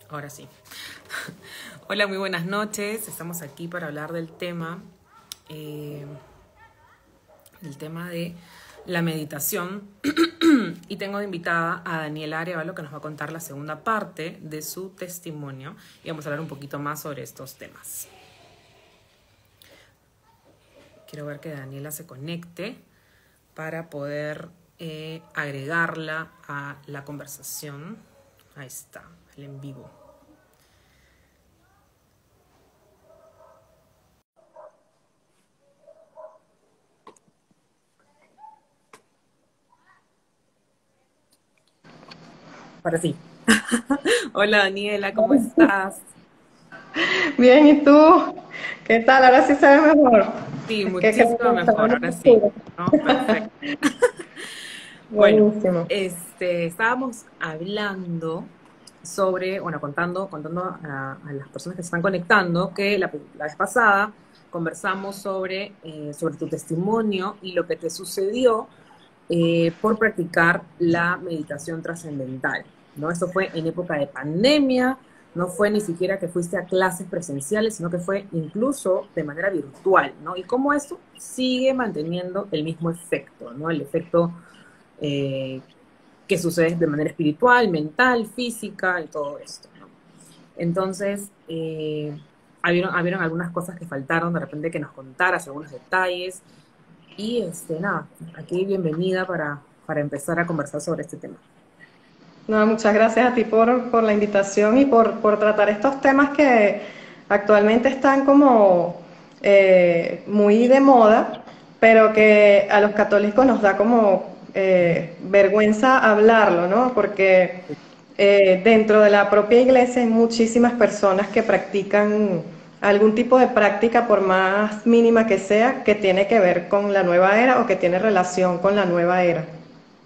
Ahora sí. Hola, muy buenas noches. Estamos aquí para hablar eh, del tema de la meditación. Y tengo de invitada a Daniela Arevalo, que nos va a contar la segunda parte de su testimonio. Y vamos a hablar un poquito más sobre estos temas. Quiero ver que Daniela se conecte para poder agregarla a la conversación. Ahí está, el en vivo. Ahora sí. Hola Daniela, ¿cómo estás? Bien, ¿y tú? ¿Qué tal? Ahora sí se ve mejor. Sí, Es que creo muchísimo que estaba mejor, muy ahora sí. oscuro. ¿No? Perfecto. Bueno, Buenísimo. estábamos hablando sobre, bueno, contando a las personas que se están conectando que la vez pasada conversamos sobre tu testimonio y lo que te sucedió por practicar la meditación trascendental, ¿no? Esto fue en época de pandemia, no fue ni siquiera que fuiste a clases presenciales, sino que fue incluso de manera virtual, ¿no? Y cómo esto sigue manteniendo el mismo efecto, ¿no? El efecto eh, que sucede de manera espiritual, mental, física y todo esto, ¿no? Entonces, habieron algunas cosas que faltaron, de repente que nos contaras algunos detalles, y nada, aquí bienvenida para empezar a conversar sobre este tema. No, muchas gracias a ti por la invitación y por tratar estos temas que actualmente están como muy de moda, pero que a los católicos nos da como vergüenza hablarlo, ¿no? Porque dentro de la propia iglesia hay muchísimas personas que practican algún tipo de práctica, por más mínima que sea, que tiene que ver con la nueva era o que tiene relación con la nueva era.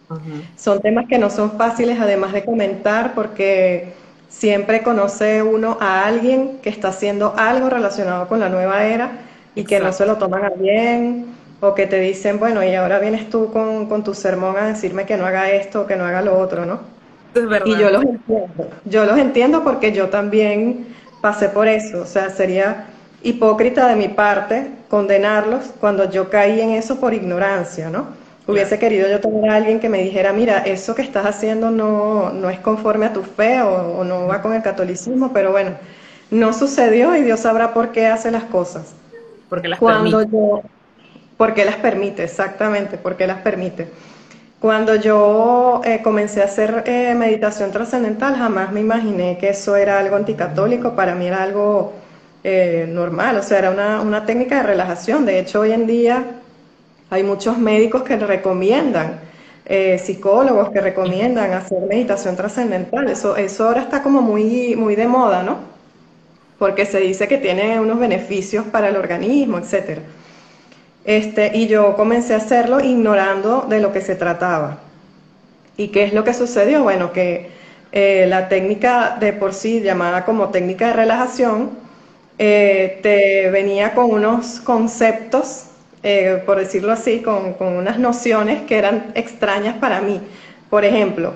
Ajá, Son temas que no son fáciles además de comentar porque siempre conoce uno a alguien que está haciendo algo relacionado con la nueva era y que no se exacto, lo toman a bien o que te dicen, bueno, y ahora vienes tú con tu sermón a decirme que no haga esto o que no haga lo otro, ¿no? es Y verdad. yo los entiendo porque yo también pasé por eso, o sea, sería hipócrita de mi parte condenarlos cuando yo caí en eso por ignorancia, ¿no? Claro, Hubiese querido yo tener a alguien que me dijera, mira, eso que estás haciendo no es conforme a tu fe o no va con el catolicismo, pero bueno, no sucedió y Dios sabrá por qué hace las cosas. porque las Cuando permite. yo, porque las permite, exactamente, porque las permite. Cuando yo comencé a hacer meditación trascendental, jamás me imaginé que eso era algo anticatólico, para mí era algo normal, o sea, era una técnica de relajación. De hecho, hoy en día hay muchos médicos que recomiendan, psicólogos que Ujú. recomiendan hacer meditación trascendental. Eso ahora está como muy de moda, ¿no? Porque se dice que tiene unos beneficios para el organismo, etcétera. Y yo comencé a hacerlo ignorando de lo que se trataba. ¿Y qué es lo que sucedió? Bueno, que la técnica de por sí, llamada como técnica de relajación, te venía con unos conceptos, por decirlo así, con unas nociones que eran extrañas para mí. Por ejemplo,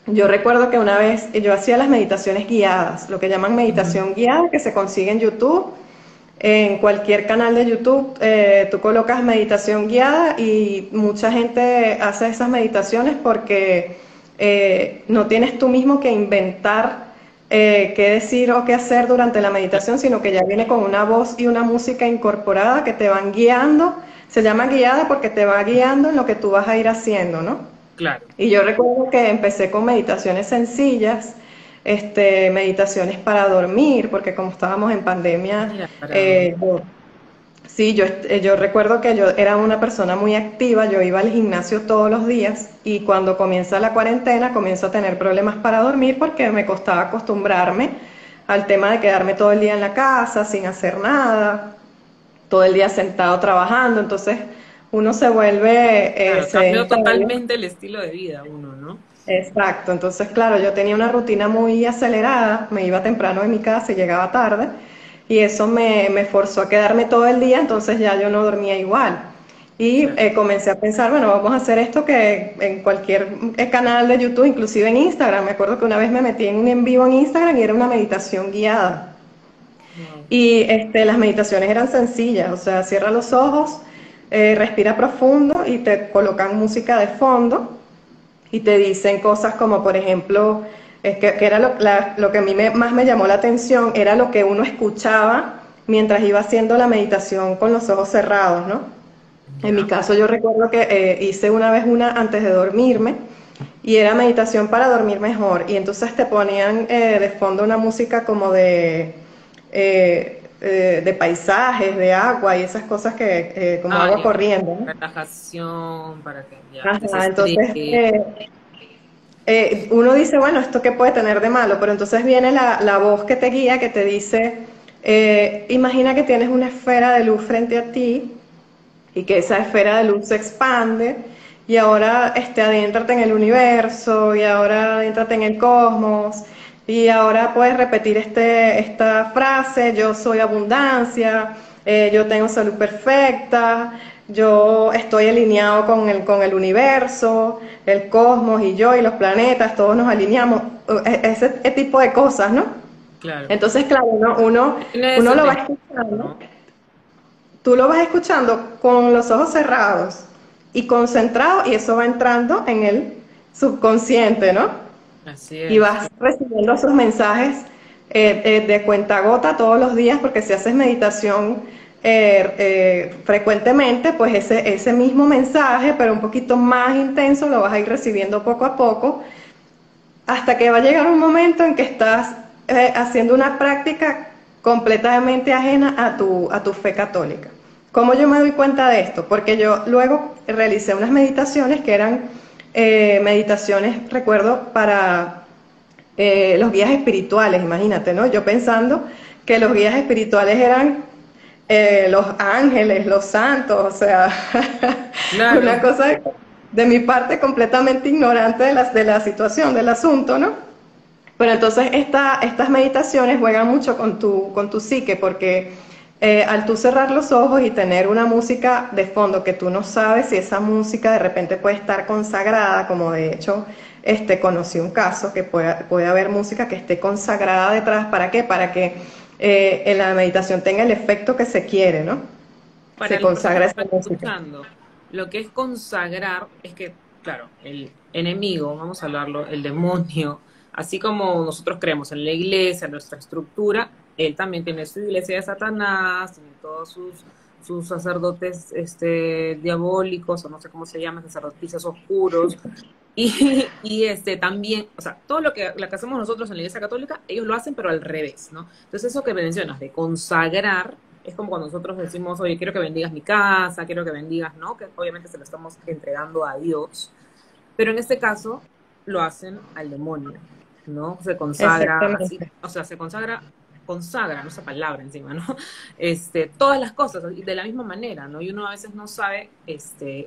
yo recuerdo que una vez yo hacía las meditaciones guiadas, lo que llaman Ujú. meditación guiada, que se consigue en YouTube. En cualquier canal de YouTube, tú colocas meditación guiada y mucha gente hace esas meditaciones porque no tienes tú mismo que inventar qué decir o qué hacer durante la meditación, sino que ya viene con una voz y una música incorporada que te van guiando. Se llama guiada porque te va guiando en lo que tú vas a ir haciendo, ¿no? Claro. Y yo recuerdo que empecé con meditaciones sencillas, meditaciones para dormir, porque como estábamos en pandemia, Mira, para dormir. eh, yo, sí, yo recuerdo que yo era una persona muy activa, yo iba al gimnasio todos los días y cuando comienza la cuarentena comienzo a tener problemas para dormir porque me costaba acostumbrarme al tema de quedarme todo el día en la casa sin hacer nada, todo el día sentado trabajando, entonces uno se vuelve Claro, cambió sedentario. totalmente el estilo de vida uno, ¿no? Exacto, entonces claro, yo tenía una rutina muy acelerada, me iba temprano de mi casa y llegaba tarde, y eso me forzó a quedarme todo el día, entonces ya yo no dormía igual. Y claro. comencé a pensar, bueno, vamos a hacer esto que en cualquier canal de YouTube, inclusive en Instagram. Me acuerdo que una vez me metí en un en vivo en Instagram y era una meditación guiada. Wow. Y las meditaciones eran sencillas, o sea, cierra los ojos, respira profundo y te colocan música de fondo y te dicen cosas como, por ejemplo, que era lo que a mí más me llamó la atención, era lo que uno escuchaba mientras iba haciendo la meditación con los ojos cerrados, ¿no? En mi Ya. caso yo recuerdo que hice una vez una antes de dormirme y era meditación para dormir mejor y entonces te ponían de fondo una música como de paisajes, de agua y esas cosas que como Ah, agua ya. corriendo, ¿no? Relajación para que ya Ajá, entonces desestreses. uno dice, bueno, ¿esto qué puede tener de malo? Pero entonces viene la voz que te guía, que te dice, imagina que tienes una esfera de luz frente a ti y que esa esfera de luz se expande y ahora adéntrate en el universo y ahora adéntrate en el cosmos y ahora puedes repetir esta frase, yo soy abundancia, yo tengo salud perfecta, yo estoy alineado con el universo, el cosmos y yo y los planetas, todos nos alineamos, ese tipo de cosas, ¿no? Claro. Entonces, claro, Tiene uno ese lo va tema, escuchando, ¿no? tú lo vas escuchando con los ojos cerrados y concentrado y eso va entrando en el subconsciente, ¿no? Así Y es. vas recibiendo esos mensajes de cuentagota todos los días porque si haces meditación frecuentemente, pues ese mismo mensaje, pero un poquito más intenso, lo vas a ir recibiendo poco a poco hasta que va a llegar un momento en que estás haciendo una práctica completamente ajena a tu fe católica. ¿Cómo yo me doy cuenta de esto? Porque yo luego realicé unas meditaciones que eran meditaciones, recuerdo, para los guías espirituales, imagínate, ¿no? Yo pensando que los guías espirituales eran los ángeles, los santos, o sea, una Claro. cosa de mi parte completamente ignorante de la situación, del asunto, ¿no? Pero entonces estas meditaciones juegan mucho con tu psique, porque al tú cerrar los ojos y tener una música de fondo que tú no sabes si esa música de repente puede estar consagrada, como de hecho conocí un caso que puede haber música que esté consagrada detrás, ¿para qué? Para que en la meditación tenga el efecto que se quiere, ¿no? Para Se las personas consagra que esa están música. escuchando, lo que es consagrar es que, claro, el enemigo, vamos a hablarlo, el demonio, así como nosotros creemos en la iglesia, en nuestra estructura, él también tiene su iglesia de Satanás, tiene todos sus sacerdotes diabólicos, o no sé cómo se llaman, sacerdotisas oscuros, y también, o sea, todo lo que hacemos nosotros en la Iglesia Católica, ellos lo hacen, pero al revés, ¿no? Entonces, eso que mencionas de consagrar, es como cuando nosotros decimos, oye, quiero que bendigas mi casa, quiero que bendigas, ¿no? Que obviamente se lo estamos entregando a Dios, pero en este caso lo hacen al demonio, ¿no? Se consagra así, Exactamente. o sea, consagra, no esa palabra encima, ¿no? Todas las cosas, y de la misma manera, ¿no? Y uno a veces no sabe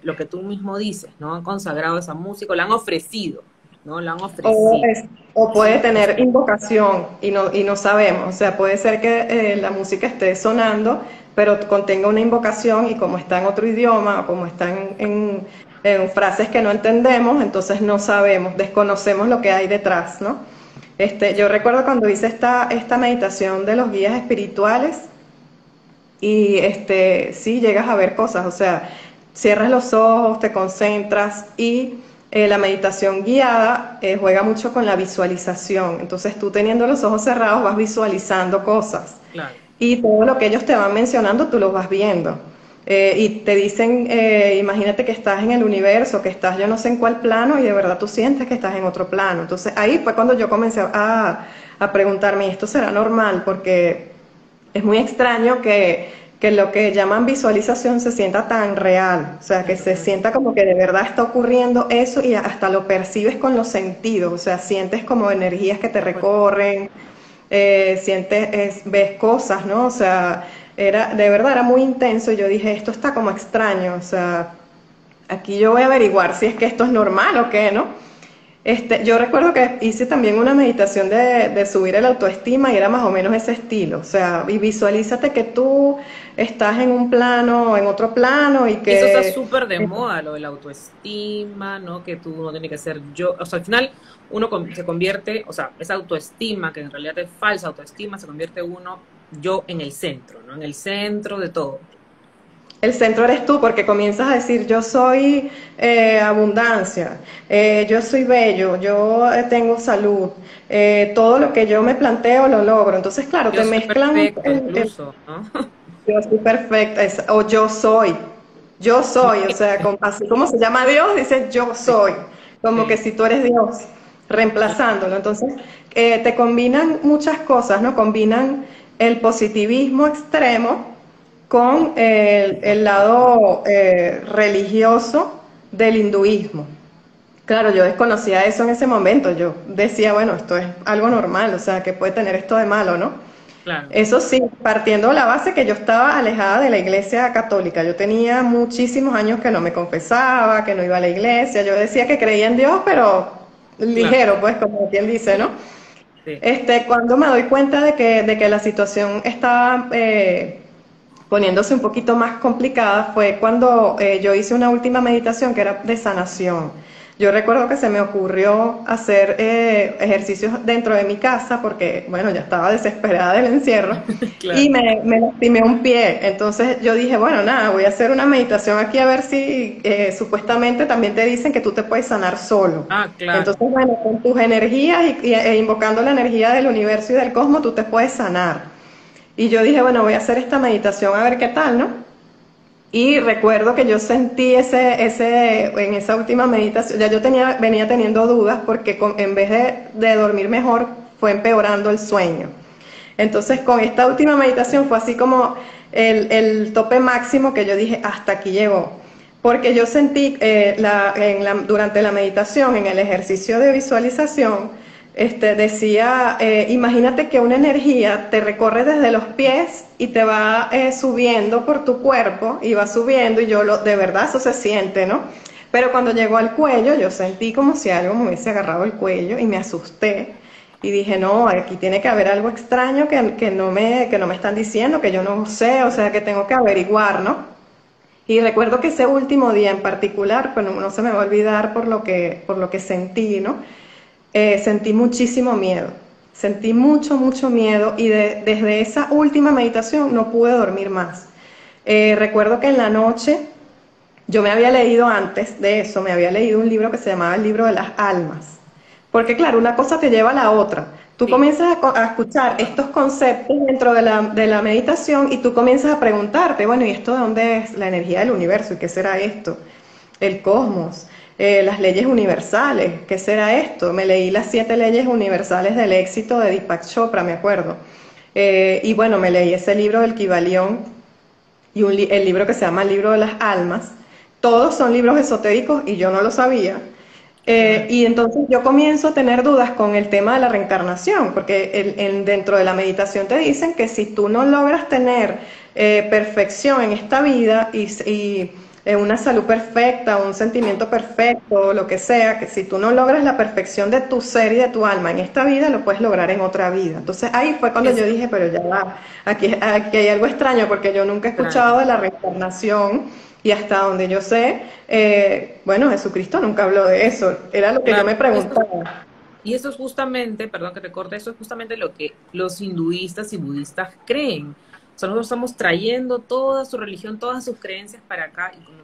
lo que tú mismo dices, ¿no? Han consagrado esa música, o la han ofrecido, ¿no? La han O, ofrecido. es- o puede Sí, tener invocación y no sabemos. O sea, puede ser que la música esté sonando, pero contenga una invocación y como está en otro idioma o como está en frases que no entendemos, entonces no sabemos, desconocemos lo que hay detrás, ¿no? Yo recuerdo cuando hice esta meditación de los guías espirituales, y sí llegas a ver cosas, o sea, cierras los ojos, te concentras y la meditación guiada juega mucho con la visualización. Entonces tú teniendo los ojos cerrados vas visualizando cosas claro. y todo lo que ellos te van mencionando tú los vas viendo. Y te dicen, imagínate que estás en el universo, que estás yo no sé en cuál plano y de verdad tú sientes que estás en otro plano. Entonces ahí fue cuando yo comencé a preguntarme, ¿esto será normal? Porque es muy extraño que lo que llaman visualización se sienta tan real, o sea, que se sienta como que de verdad está ocurriendo eso y hasta lo percibes con los sentidos, o sea, sientes como energías que te recorren, ves cosas, ¿no? O sea, de verdad era muy intenso y yo dije, esto está como extraño, o sea, aquí yo voy a averiguar si es que esto es normal o qué, ¿no? Yo recuerdo que hice también una meditación de subir el autoestima y era más o menos ese estilo. O sea, y visualízate que tú estás en un plano, en otro plano y Eso está que súper de moda, lo de la autoestima, ¿no? Que tú no tienes que ser yo. O sea, al final uno se convierte, o sea, esa autoestima, que en realidad es falsa autoestima, se convierte uno yo en el centro, ¿no? En el centro de todo. el centro eres tú, porque comienzas a decir, yo soy abundancia, yo soy bello, yo tengo salud, todo lo que yo me planteo lo logro. Entonces, claro, Yo te soy mezclan perfecto incluso, ¿no? yo soy perfecta, o yo soy, o sea, así como se llama Dios, dice yo soy, como que Sí, si tú eres Dios, reemplazándolo. Entonces, te combinan muchas cosas, ¿no? Combinan el positivismo extremo con el lado religioso del hinduismo. Claro, yo desconocía eso en ese momento, yo decía, bueno, esto es algo normal, o sea, que puede tener esto de malo, ¿no? claro. Eso sí, partiendo de la base que yo estaba alejada de la iglesia católica. Yo tenía muchísimos años que no me confesaba, que no iba a la iglesia. Yo decía que creía en Dios, pero Claro, ligero, pues, como quien dice, ¿no? sí. Cuando me doy cuenta de que la situación estaba poniéndose un poquito más complicada, fue cuando yo hice una última meditación que era de sanación. Yo recuerdo que se me ocurrió hacer ejercicios dentro de mi casa porque, bueno, ya estaba desesperada del encierro y Claro. me lastimé un pie. Entonces yo dije, bueno, nada, voy a hacer una meditación aquí a ver si supuestamente también te dicen que tú te puedes sanar solo. Ah, claro. Entonces, bueno, con tus energías e invocando la energía del universo y del cosmos, tú te puedes sanar. Y yo dije, bueno, voy a hacer esta meditación a ver qué tal, ¿no? Y recuerdo que yo sentí en esa última meditación, ya yo venía teniendo dudas porque en vez de dormir mejor, fue empeorando el sueño. Entonces, con esta última meditación fue así como el tope máximo que yo dije, hasta aquí llegó. Porque yo sentí durante la meditación, en el ejercicio de visualización, decía, imagínate que una energía te recorre desde los pies y te va subiendo por tu cuerpo y va subiendo y de verdad eso se siente, ¿no? Pero cuando llegó al cuello, yo sentí como si algo me hubiese agarrado el cuello y me asusté. Y dije, no, aquí tiene que haber algo extraño que no me están diciendo, que yo no sé, o sea, que tengo que averiguar, ¿no? Y recuerdo que ese último día en particular, pues no se me va a olvidar por lo que sentí, ¿no? Sentí muchísimo miedo, sentí mucho, mucho miedo y desde esa última meditación no pude dormir más. Recuerdo que en la noche yo me había leído antes de eso, me había leído un libro que se llamaba El libro de las almas. Porque claro, una cosa te lleva a la otra. Tú Sí, comienzas a escuchar verdad. estos conceptos dentro de la meditación y tú comienzas a preguntarte, bueno, ¿y esto de dónde es la energía del universo? ¿Y qué será esto? El cosmos, las leyes universales, ¿qué será esto? Me leí las 7 leyes universales del éxito de Deepak Chopra, me acuerdo. Y bueno, me leí ese libro del Kybalión y el libro que se llama El libro de las almas. Todos son libros esotéricos y yo no lo sabía. Claro. Y entonces yo comienzo a tener dudas con el tema de la reencarnación, porque dentro de la meditación te dicen que si tú no logras tener perfección en esta vida y una salud perfecta, un sentimiento perfecto, lo que sea, que si tú no logras la perfección de tu ser y de tu alma en esta vida, lo puedes lograr en otra vida. Entonces ahí fue cuando yo Es dije, pero ya va, aquí hay algo extraño, porque yo nunca he escuchado extraño. de la reencarnación y hasta donde yo sé, bueno, Jesucristo nunca habló de eso, era lo que yo Claro. me preguntaba. Y eso es justamente, perdón que te corte, eso es justamente lo que los hinduistas y budistas creen. O sea, nosotros estamos trayendo toda su religión, todas sus creencias para acá y como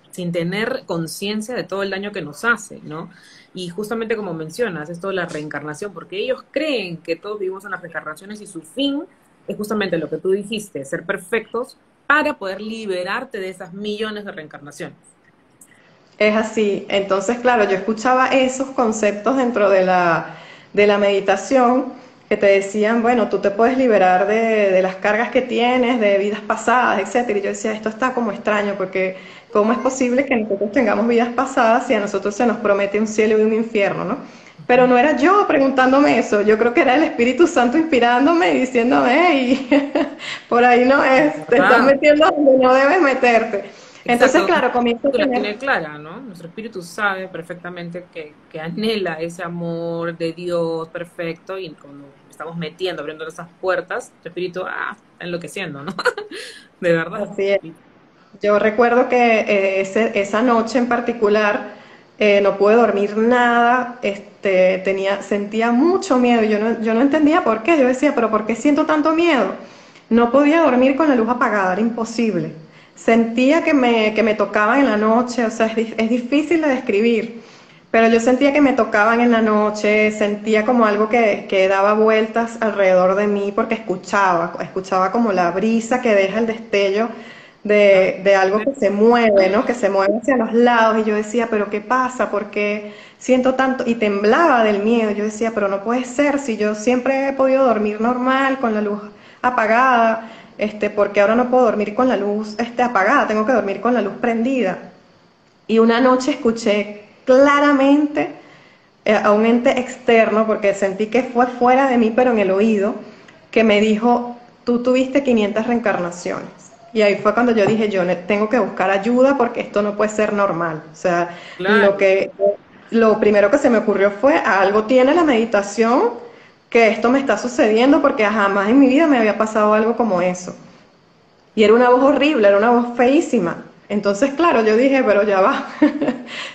sin tener conciencia de todo el daño que nos hace, ¿no? Y justamente como mencionas, esto de la reencarnación, porque ellos creen que todos vivimos en las reencarnaciones y su fin es justamente lo que tú dijiste, ser perfectos para poder liberarte de esas millones de reencarnaciones. Es así. Entonces, claro, yo escuchaba esos conceptos dentro de la meditación que te decían, bueno, tú te puedes liberar de las cargas que tienes, de vidas pasadas, etcétera. Y yo decía, esto está como extraño, porque ¿cómo es posible que nosotros tengamos vidas pasadas si a nosotros se nos promete un cielo y un infierno, ¿no? Pero no era yo preguntándome eso, yo creo que era el Espíritu Santo inspirándome y diciéndome, hey, por ahí no es, te estás ¿Verdad? metiendo donde no debes meterte. Entonces, Exacto, nuestro claro, comienzo a espíritu la tener, tiene clara, ¿no? Nuestro espíritu sabe perfectamente que anhela ese amor de Dios perfecto y cuando estamos metiendo, abriendo esas puertas, nuestro espíritu, está enloqueciendo, ¿no? De verdad. así es. Yo recuerdo que esa noche en particular no pude dormir nada, sentía mucho miedo, yo no entendía por qué, yo decía, pero ¿por qué siento tanto miedo? No podía dormir con la luz apagada, era imposible. Sentía que me tocaban en la noche, o sea, es difícil de describir, pero yo sentía que me tocaban en la noche, sentía como algo que daba vueltas alrededor de mí porque escuchaba como la brisa que deja el destello Ay, de algo que se mueve, ¿no? Que se mueve hacia los lados y yo decía, pero ¿qué pasa? ¿Por qué siento tanto? Y temblaba del miedo, yo decía, pero no puede ser, si yo siempre he podido dormir normal, con la luz apagada, porque ahora no puedo dormir con la luz, apagada, tengo que dormir con la luz prendida. Y una noche escuché claramente a un ente externo, porque sentí que fue fuera de mí, pero en el oído, que me dijo, tú tuviste 500 reencarnaciones. Y ahí fue cuando yo dije, yo tengo que buscar ayuda porque esto no puede ser normal. O sea, lo claro. que, lo primero que se me ocurrió fue, algo tiene la meditación que esto me está sucediendo porque jamás en mi vida me había pasado algo como eso. Y era una voz horrible, era una voz feísima. Entonces, claro, yo dije, pero ya va.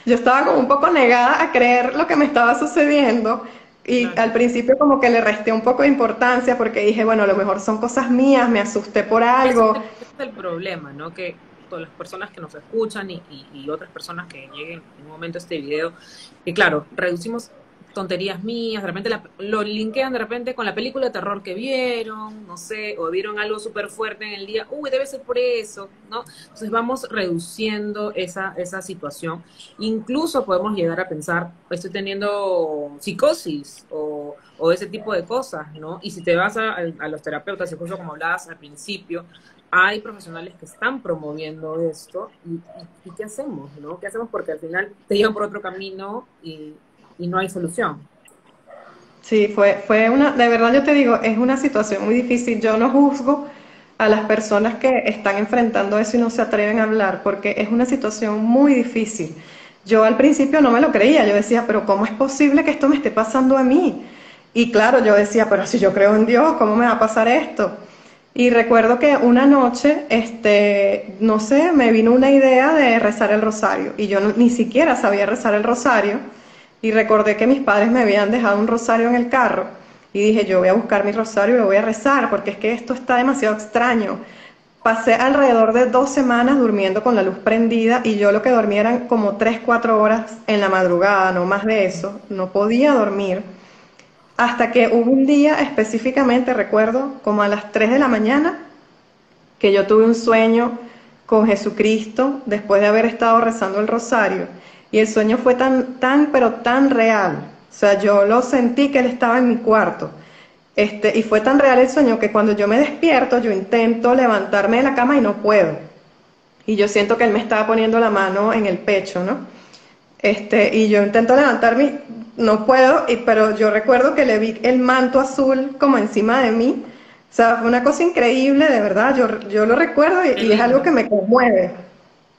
Yo estaba como un poco negada a creer lo que me estaba sucediendo y Claro. al principio como que le resté un poco de importancia porque dije, bueno, a lo mejor son cosas mías, me asusté por algo. Ese es el problema, ¿no? Que todas las personas que nos escuchan y otras personas que lleguen en un momento a este video, que claro, reducimos tonterías mías, de repente lo linkean de repente con la película de terror que vieron, no sé, o vieron algo súper fuerte en el día, uy, debe ser por eso, ¿no? Entonces vamos reduciendo esa situación. Incluso podemos llegar a pensar, estoy teniendo psicosis o ese tipo de cosas, ¿no? Y si te vas a los terapeutas, incluso como hablabas al principio, hay profesionales que están promoviendo esto y ¿qué hacemos, no? ¿Qué hacemos? Porque al final te llevan por otro camino y no hay solución. Sí, fue una, de verdad yo te digo, es una situación muy difícil. Yo no juzgo a las personas que están enfrentando eso y no se atreven a hablar, porque es una situación muy difícil. Yo al principio no me lo creía, yo decía, pero ¿cómo es posible que esto me esté pasando a mí? Y claro, yo decía, pero si yo creo en Dios, ¿cómo me va a pasar esto? Y recuerdo que una noche, no sé, me vino una idea de rezar el rosario y yo ni siquiera sabía rezar el rosario y recordé que mis padres me habían dejado un rosario en el carro y dije, yo voy a buscar mi rosario y lo voy a rezar porque es que esto está demasiado extraño. Pasé alrededor de 2 semanas durmiendo con la luz prendida y yo lo que dormía eran como 3, 4 horas en la madrugada, no más de eso, no podía dormir. Hasta que hubo un día específicamente, recuerdo, como a las 3 de la mañana, que yo tuve un sueño con Jesucristo después de haber estado rezando el rosario. Y el sueño fue pero tan real. O sea, yo lo sentí que Él estaba en mi cuarto. Y fue tan real el sueño que cuando yo me despierto, yo intento levantarme de la cama y no puedo. Y yo siento que Él me estaba poniendo la mano en el pecho, ¿no? Y yo intento levantarme, no puedo, pero yo recuerdo que le vi el manto azul como encima de mí. O sea, fue una cosa increíble, de verdad. Yo lo recuerdo Qué y es algo que lindo. me conmueve.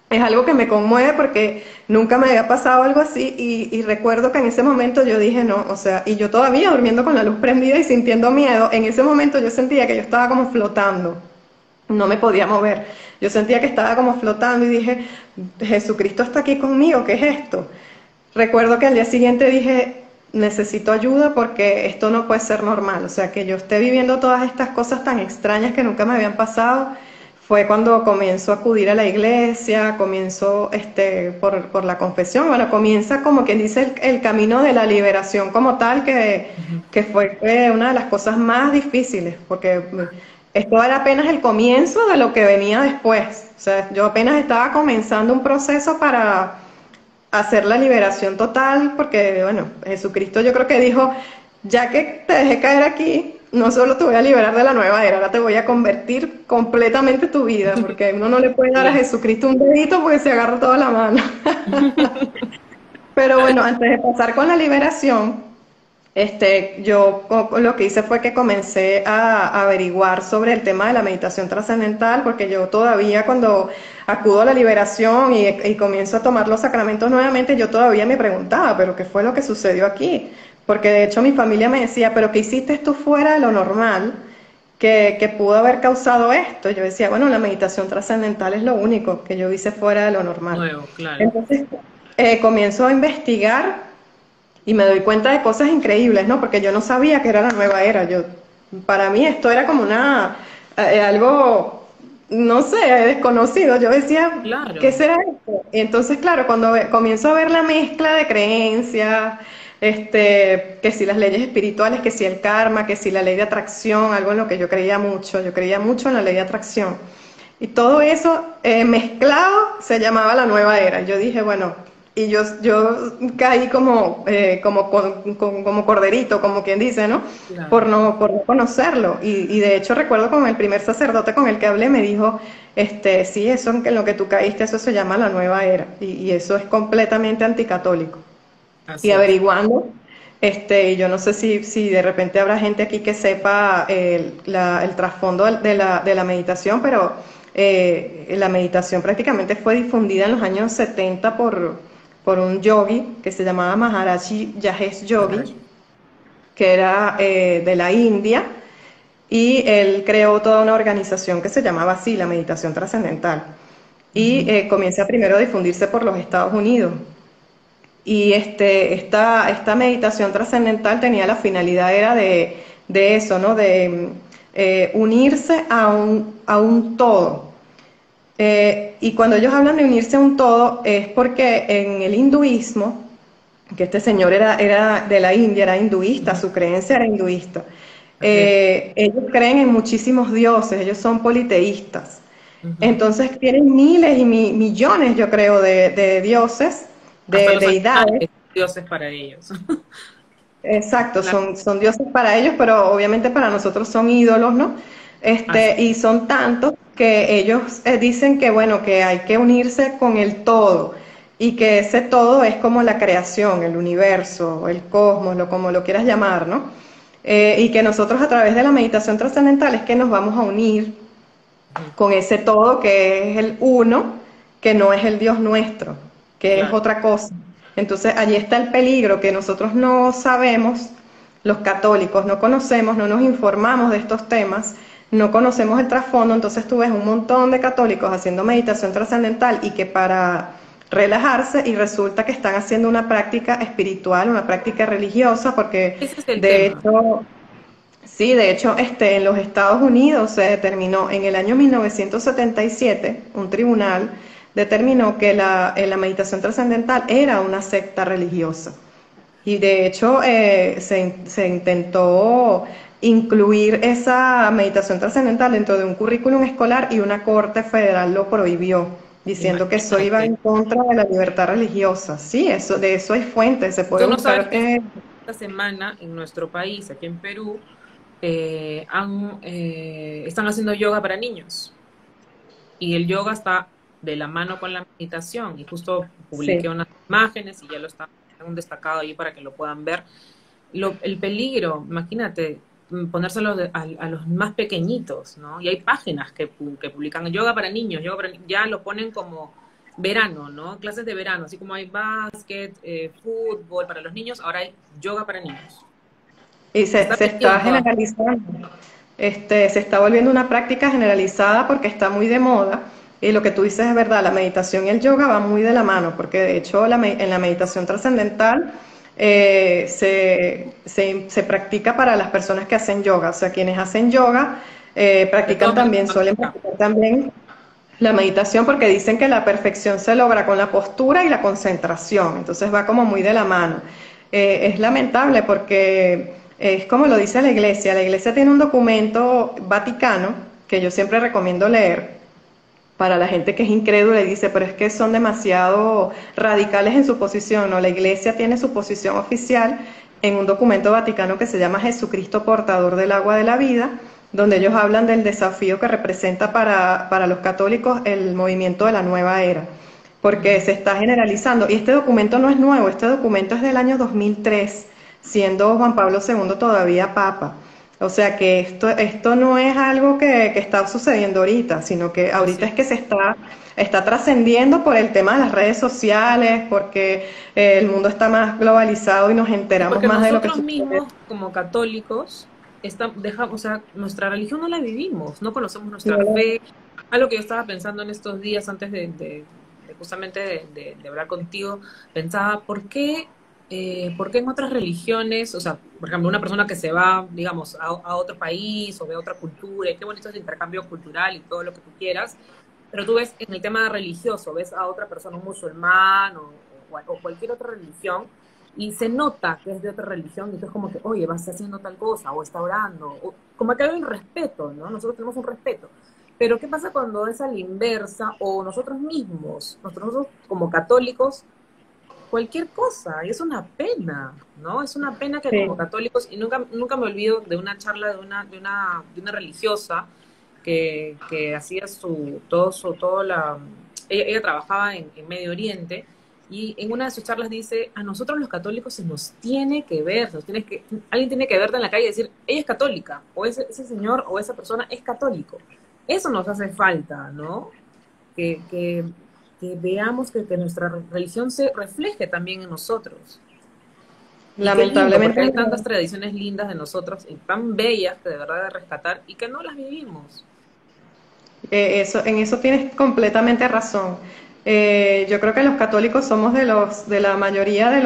Es algo que me conmueve porque nunca me había pasado algo así y recuerdo que en ese momento yo dije no, o sea, y yo todavía durmiendo con la luz prendida y sintiendo miedo, en ese momento yo sentía que yo estaba como flotando, no me podía mover. Yo sentía que estaba como flotando y dije, Jesucristo está aquí conmigo, ¿qué es esto? Recuerdo que al día siguiente dije, necesito ayuda porque esto no puede ser normal. O sea, que yo esté viviendo todas estas cosas tan extrañas que nunca me habían pasado. Fue cuando comienzo a acudir a la iglesia, comienzo por la confesión. Bueno, comienza como quien dice el camino de la liberación como tal, Ujú. que fue una de las cosas más difíciles, porque esto era apenas el comienzo de lo que venía después. O sea, yo apenas estaba comenzando un proceso para hacer la liberación total, porque bueno, Jesucristo yo creo que dijo, ya que te dejé caer aquí, no solo te voy a liberar de la nueva era, ahora te voy a convertir completamente tu vida, porque uno no le puede dar a Sí. Jesucristo un dedito porque se agarra toda la mano. Pero bueno, antes de pasar con la liberación, Yo lo que hice fue que comencé a averiguar sobre el tema de la meditación trascendental, porque yo todavía cuando acudo a la liberación y comienzo a tomar los sacramentos nuevamente, yo todavía me preguntaba, pero ¿qué fue lo que sucedió aquí? Porque de hecho mi familia me decía, pero ¿qué hiciste tú fuera de lo normal que pudo haber causado esto? Yo decía, bueno, la meditación trascendental es lo único que yo hice fuera de lo normal. Nuevo, claro. Entonces, comienzo a investigar y me doy cuenta de cosas increíbles, ¿no? Porque yo no sabía que era la nueva era. Para mí esto era como algo, no sé, desconocido. Yo decía, ¿qué Claro. será esto? Y entonces, claro, cuando comienzo a ver la mezcla de creencias, que si las leyes espirituales, que si el karma, que si la ley de atracción, algo en lo que yo creía mucho en la ley de atracción. Y todo eso mezclado se llamaba la nueva era. Yo dije, bueno, y yo caí como corderito, como quien dice, ¿no? Claro. Por no conocerlo. Y de hecho recuerdo con el primer sacerdote con el que hablé, me dijo, sí, eso en lo que tú caíste, eso se llama la nueva era. Y eso es completamente anticatólico. Y Así es. averiguando, y yo no sé si de repente habrá gente aquí que sepa el trasfondo de la meditación, pero la meditación prácticamente fue difundida en los años 70 por un yogi que se llamaba Maharaji Yahesh Yogi, Maharaji. que era de la India, y él creó toda una organización que se llamaba así, la meditación trascendental. Y Ujú. comienza primero a difundirse por los Estados Unidos. Y esta meditación trascendental tenía la finalidad era de eso, ¿no? De unirse a un todo. Y cuando ellos hablan de unirse a un todo es porque en el hinduismo, que este señor era de la India, era hinduista, Ujú. su creencia era hinduista, Así es. ellos creen en muchísimos dioses, ellos son politeístas. Ujú. Entonces tienen miles y millones, yo creo, de dioses, Hasta de los deidades. animales, dioses para ellos. Exacto, Claro. son dioses para ellos, pero obviamente para nosotros son ídolos, ¿no? Así. Y son tantos que ellos dicen que, bueno, que hay que unirse con el todo y que ese todo es como la creación, el universo, el cosmos, como lo quieras llamar, ¿no? Y que nosotros a través de la meditación trascendental es que nos vamos a unir Ujú. con ese todo que es el uno, que no es el Dios nuestro, que es Claro. otra cosa. Entonces allí está el peligro que nosotros no sabemos, los católicos no conocemos, no nos informamos de estos temas, no conocemos el trasfondo, entonces tú ves un montón de católicos haciendo meditación trascendental y que para relajarse y resulta que están haciendo una práctica espiritual, una práctica religiosa, porque Ese es el de tema. hecho sí, de hecho, en los Estados Unidos se determinó en el año 1977, un tribunal determinó que la meditación trascendental era una secta religiosa. Y de hecho se intentó incluir esa meditación trascendental dentro de un currículum escolar y una corte federal lo prohibió, diciendo que eso iba Imagínate. en contra de la libertad religiosa. Sí, de eso hay fuentes, se puede Tú no sabes buscar. que esta semana en nuestro país, aquí en Perú, están haciendo yoga para niños. Y el yoga está de la mano con la meditación. Y justo publiqué Sí. unas imágenes y ya lo está un destacado ahí para que lo puedan ver. El peligro, imagínate, ponérselo a los más pequeñitos, ¿no? Y hay páginas que publican yoga para niños, ya lo ponen como verano, ¿no? Clases de verano, así como hay básquet, fútbol para los niños, ahora hay yoga para niños. Y Está se metido está en todas. generalizando, se está volviendo una práctica generalizada porque está muy de moda. Y lo que tú dices es verdad, la meditación y el yoga van muy de la mano, porque de hecho en la meditación trascendental se practica para las personas que hacen yoga. O sea, quienes hacen yoga De todas maneras, suelen practicar también la meditación porque dicen que la perfección se logra con la postura y la concentración, entonces va como muy de la mano. Es lamentable porque es como lo dice la iglesia tiene un documento vaticano que yo siempre recomiendo leer para la gente que es incrédula y dice, pero es que son demasiado radicales en su posición, ¿no? La iglesia tiene su posición oficial en un documento vaticano que se llama Jesucristo portador del agua de la vida, donde ellos hablan del desafío que representa para los católicos el movimiento de la nueva era, porque Ujú. se está generalizando. Y este documento no es nuevo, este documento es del año 2003, siendo Juan Pablo II todavía papa. O sea que esto no es algo que está sucediendo ahorita, sino que Así ahorita es que es. está trascendiendo por el tema de las redes sociales, porque el mundo está más globalizado y nos Y enteramos porque más de lo que nosotros sucede. mismos, como católicos, dejamos, o sea, nuestra religión no la vivimos, no conocemos nuestra No, fe. Algo que yo estaba pensando en estos días antes de justamente de hablar contigo, pensaba, ¿por qué en otras religiones, o sea, por ejemplo, una persona que se va, digamos, a otro país o ve otra cultura, y qué bonito es el intercambio cultural y todo lo que tú quieras, pero tú ves en el tema religioso, ves a otra persona, un musulmán o cualquier otra religión, y se nota que es de otra religión, y entonces como que, oye, vas haciendo tal cosa, o está orando, o como que hay un respeto, ¿no? Nosotros tenemos un respeto. Pero ¿qué pasa cuando es a la inversa, o nosotros mismos, nosotros como católicos, cualquier cosa, y es una pena, ¿no? Es una pena que como sí. católicos, y nunca me olvido de una charla de una religiosa que hacía ella trabajaba en Medio Oriente, y en una de sus charlas dice, a nosotros los católicos se nos tiene que ver, alguien tiene que verte en la calle y decir, ella es católica, o ese señor o esa persona es católico. Eso nos hace falta, ¿no? que, que, que veamos que nuestra religión se refleje también en nosotros. Y qué lindo, porque Lamentablemente hay no. tantas tradiciones lindas de nosotros y tan bellas que de verdad de rescatar y que no las vivimos. En eso tienes completamente razón. Yo creo que los católicos somos de la mayoría de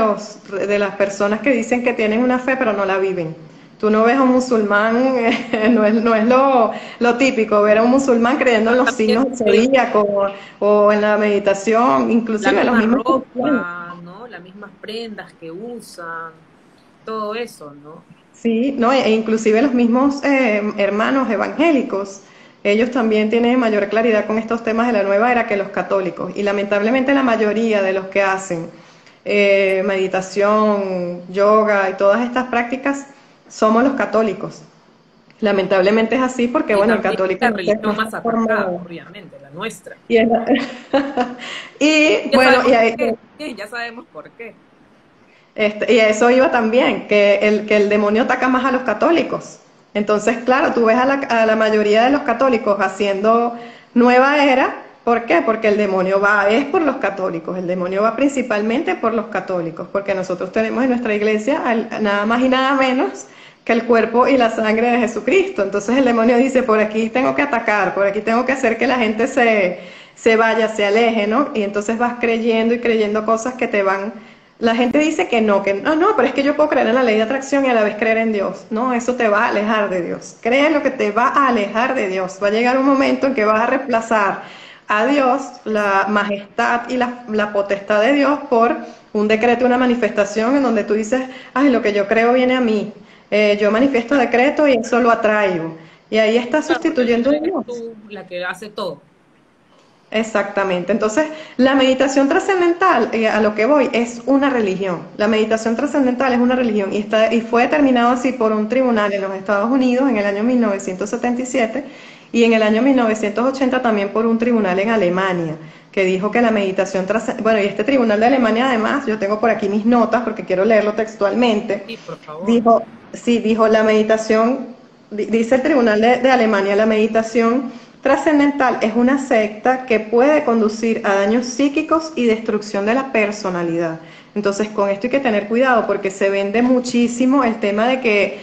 las personas que dicen que tienen una fe pero no la viven. Tú no ves a un musulmán, no es lo típico, ver a un musulmán creyendo en Pero los también signos zodíacos o en la meditación, la inclusive los misma mismos cristianos. ropa, ¿no? Las mismas prendas que usan, todo eso, ¿no? Sí, no, e inclusive los mismos hermanos evangélicos, ellos también tienen mayor claridad con estos temas de la nueva era que los católicos. Y lamentablemente la mayoría de los que hacen meditación, yoga y todas estas prácticas somos los católicos. Lamentablemente es así porque, Y bueno, el también católico la no religión se más atacada, formó. obviamente, la nuestra. Y, y Ya bueno, sabemos por qué, ya sabemos por qué. y a eso iba también, que el demonio ataca más a los católicos. Entonces, claro, tú ves a la mayoría de los católicos haciendo nueva era. ¿Por qué? Porque el demonio va, es por los católicos, el demonio va principalmente por los católicos, porque nosotros tenemos en nuestra iglesia nada más y nada menos que el cuerpo y la sangre de Jesucristo. Entonces el demonio dice, por aquí tengo que atacar, por aquí tengo que hacer que la gente se vaya, se aleje, ¿no? Y entonces vas creyendo y creyendo cosas que te van. La gente dice que no, pero es que yo puedo creer en la ley de atracción y a la vez creer en Dios. No, eso te va a alejar de Dios. Cree en lo que te va a alejar de Dios. Va a llegar un momento en que vas a reemplazar a Dios, la majestad y la potestad de Dios por un decreto, una manifestación en donde tú dices, ay, lo que yo creo viene a mí. Yo manifiesto decreto y eso lo atraigo. Y ahí está Claro, porque al sustituyendo final a eres Dios. tú la que hace todo. Exactamente. Entonces, la meditación trascendental, a lo que voy, es una religión. La meditación trascendental es una religión y fue determinado así por un tribunal en los Estados Unidos en el año 1977 y en el año 1980 también por un tribunal en Alemania que dijo que la meditación trascendental, bueno, y este tribunal de Alemania además, yo tengo por aquí mis notas porque quiero leerlo textualmente, Sí, por favor. dijo, sí, dijo la meditación, dice el tribunal de Alemania, la meditación trascendental es una secta que puede conducir a daños psíquicos y destrucción de la personalidad. Entonces, con esto hay que tener cuidado porque se vende muchísimo el tema de que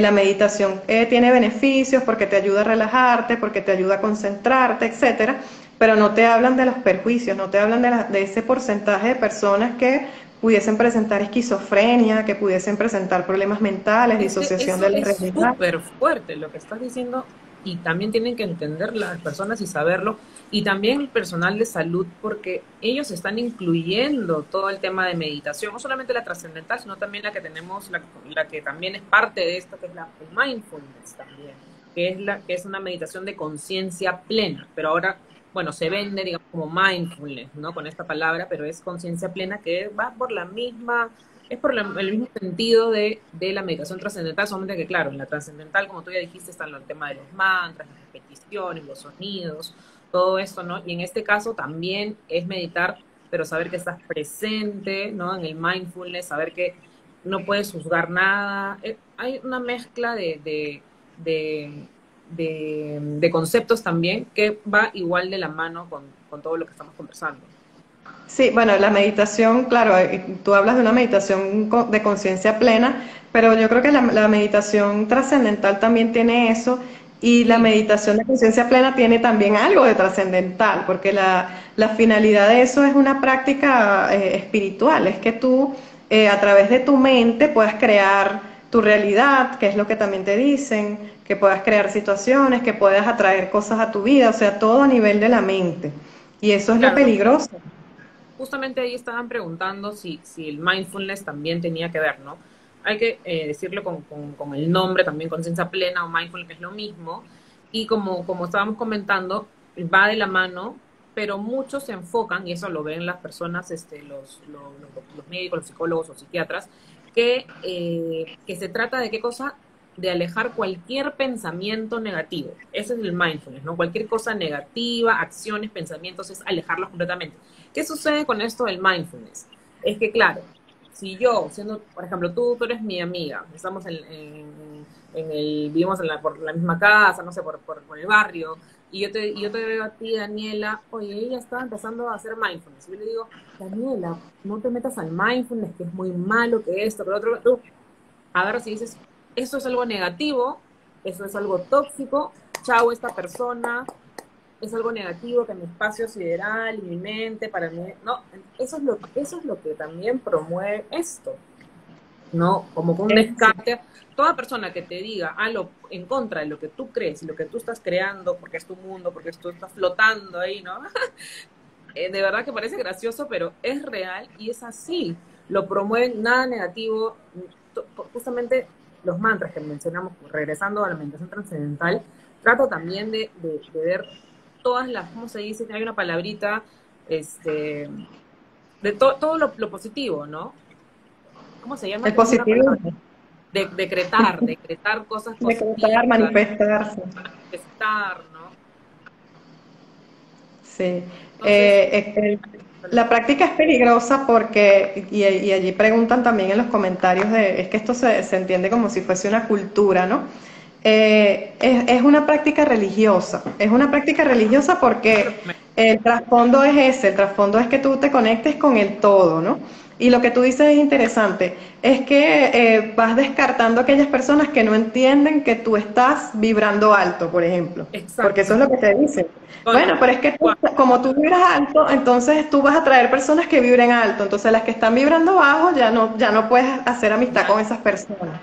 la meditación tiene beneficios porque te ayuda a relajarte, porque te ayuda a concentrarte, etcétera, pero no te hablan de los perjuicios, no te hablan de ese porcentaje de personas que pudiesen presentar esquizofrenia, que pudiesen presentar problemas mentales, Es que disociación de eso la es realidad. súper fuerte lo que estás diciendo, y también tienen que entender las personas y saberlo, y también el personal de salud, porque ellos están incluyendo todo el tema de meditación, no solamente la trascendental, sino también la que tenemos, la que también es parte de esto, que es el mindfulness también, que es una meditación de conciencia plena, pero ahora, bueno, se vende, digamos, como mindfulness, ¿no? Con esta palabra, pero es conciencia plena que va por la misma, el mismo sentido de la meditación trascendental, solamente que, claro, en la trascendental, como tú ya dijiste, está el tema de los mantras, las repeticiones, los sonidos, todo esto, ¿no? Y en este caso también es meditar, pero saber que estás presente, ¿no? En el mindfulness, saber que no puedes juzgar nada. Hay una mezcla de conceptos también que va igual de la mano con todo lo que estamos conversando. Sí, bueno, la meditación, claro, tú hablas de una meditación de conciencia plena, pero yo creo que la meditación trascendental también tiene eso y la Sí, meditación de conciencia plena tiene también algo de trascendental, porque la finalidad de eso es una práctica espiritual, es que tú a través de tu mente puedas crear tu realidad, que es lo que también te dicen, que puedas crear situaciones, que puedas atraer cosas a tu vida, o sea, todo a nivel de la mente. Y eso es lo claro, peligroso. justamente ahí estaban preguntando si el mindfulness también tenía que ver, ¿no? Hay que decirlo con el nombre también, conciencia plena o mindfulness, que es lo mismo. Y como estábamos comentando, va de la mano, pero muchos se enfocan, y eso lo ven las personas, los médicos, los psicólogos o psiquiatras, que se trata de qué cosa, de alejar cualquier pensamiento negativo. Ese es el mindfulness, ¿no? Cualquier cosa negativa, acciones, pensamientos, es alejarlos completamente. ¿Qué sucede con esto del mindfulness? Es que, claro, si yo, siendo, por ejemplo, tú eres mi amiga, estamos vivimos por la misma casa, no sé, por el barrio, y yo te veo a ti, Daniela, oye, ella está empezando a hacer mindfulness. Y yo le digo, Daniela, no te metas al mindfulness, que es muy malo, que esto, que lo otro. Tú, a ver si dices, eso es algo negativo, eso es algo tóxico, chao esta persona, es algo negativo que mi espacio sideral y mi mente, para mí, no, eso es lo que también promueve esto, ¿no? Como con un descarte. Toda persona que te diga algo en contra de lo que tú crees y lo que tú estás creando, porque es tu mundo, porque tú estás flotando ahí, ¿no? De verdad que parece gracioso, pero es real y es así. Lo promueven nada negativo. Justamente los mantras que mencionamos, regresando a la meditación trascendental, trato también de ver todas las, ¿cómo se dice? Hay una palabrita, este, de todo lo positivo, ¿no? ¿Cómo se llama? El Tengo una palabra. positivismo, Decretar cosas decretar, positivas, manifestarse. manifestar, ¿no? Sí. Entonces, La práctica es peligrosa porque, y allí preguntan también en los comentarios, es que esto se entiende como si fuese una cultura, ¿no? Es una práctica religiosa, es una práctica religiosa porque el trasfondo es ese, el trasfondo es que tú te conectes con el todo, ¿no? Y lo que tú dices es interesante, es que vas descartando aquellas personas que no entienden que tú estás vibrando alto, por ejemplo, porque eso es exacto. lo que te dicen. Bueno, pero es que Guau, como tú vibras alto, entonces tú vas a traer personas que vibren alto, entonces las que están vibrando bajo ya no puedes hacer amistad ya, con esas personas.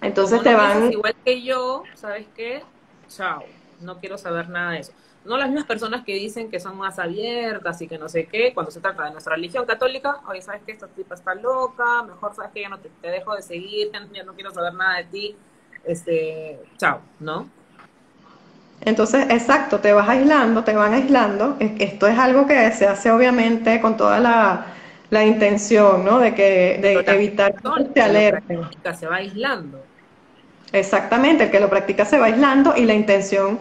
Entonces como te no piensas van. igual que yo, ¿sabes qué? Chao, no quiero saber nada de eso. No las mismas personas que dicen que son más abiertas y que no sé qué, cuando se trata de nuestra religión católica, oye, ¿sabes qué? Esta tipa está loca, mejor sabes que ya no te dejo de seguir, ya no quiero saber nada de ti, chao, ¿no? Entonces, exacto, te vas aislando, te van aislando. Esto es algo que se hace obviamente con toda la intención, ¿no? Pero De la evitar que persona otros te que lo alerten. practica se va aislando. Exactamente, el que lo practica se va aislando y la intención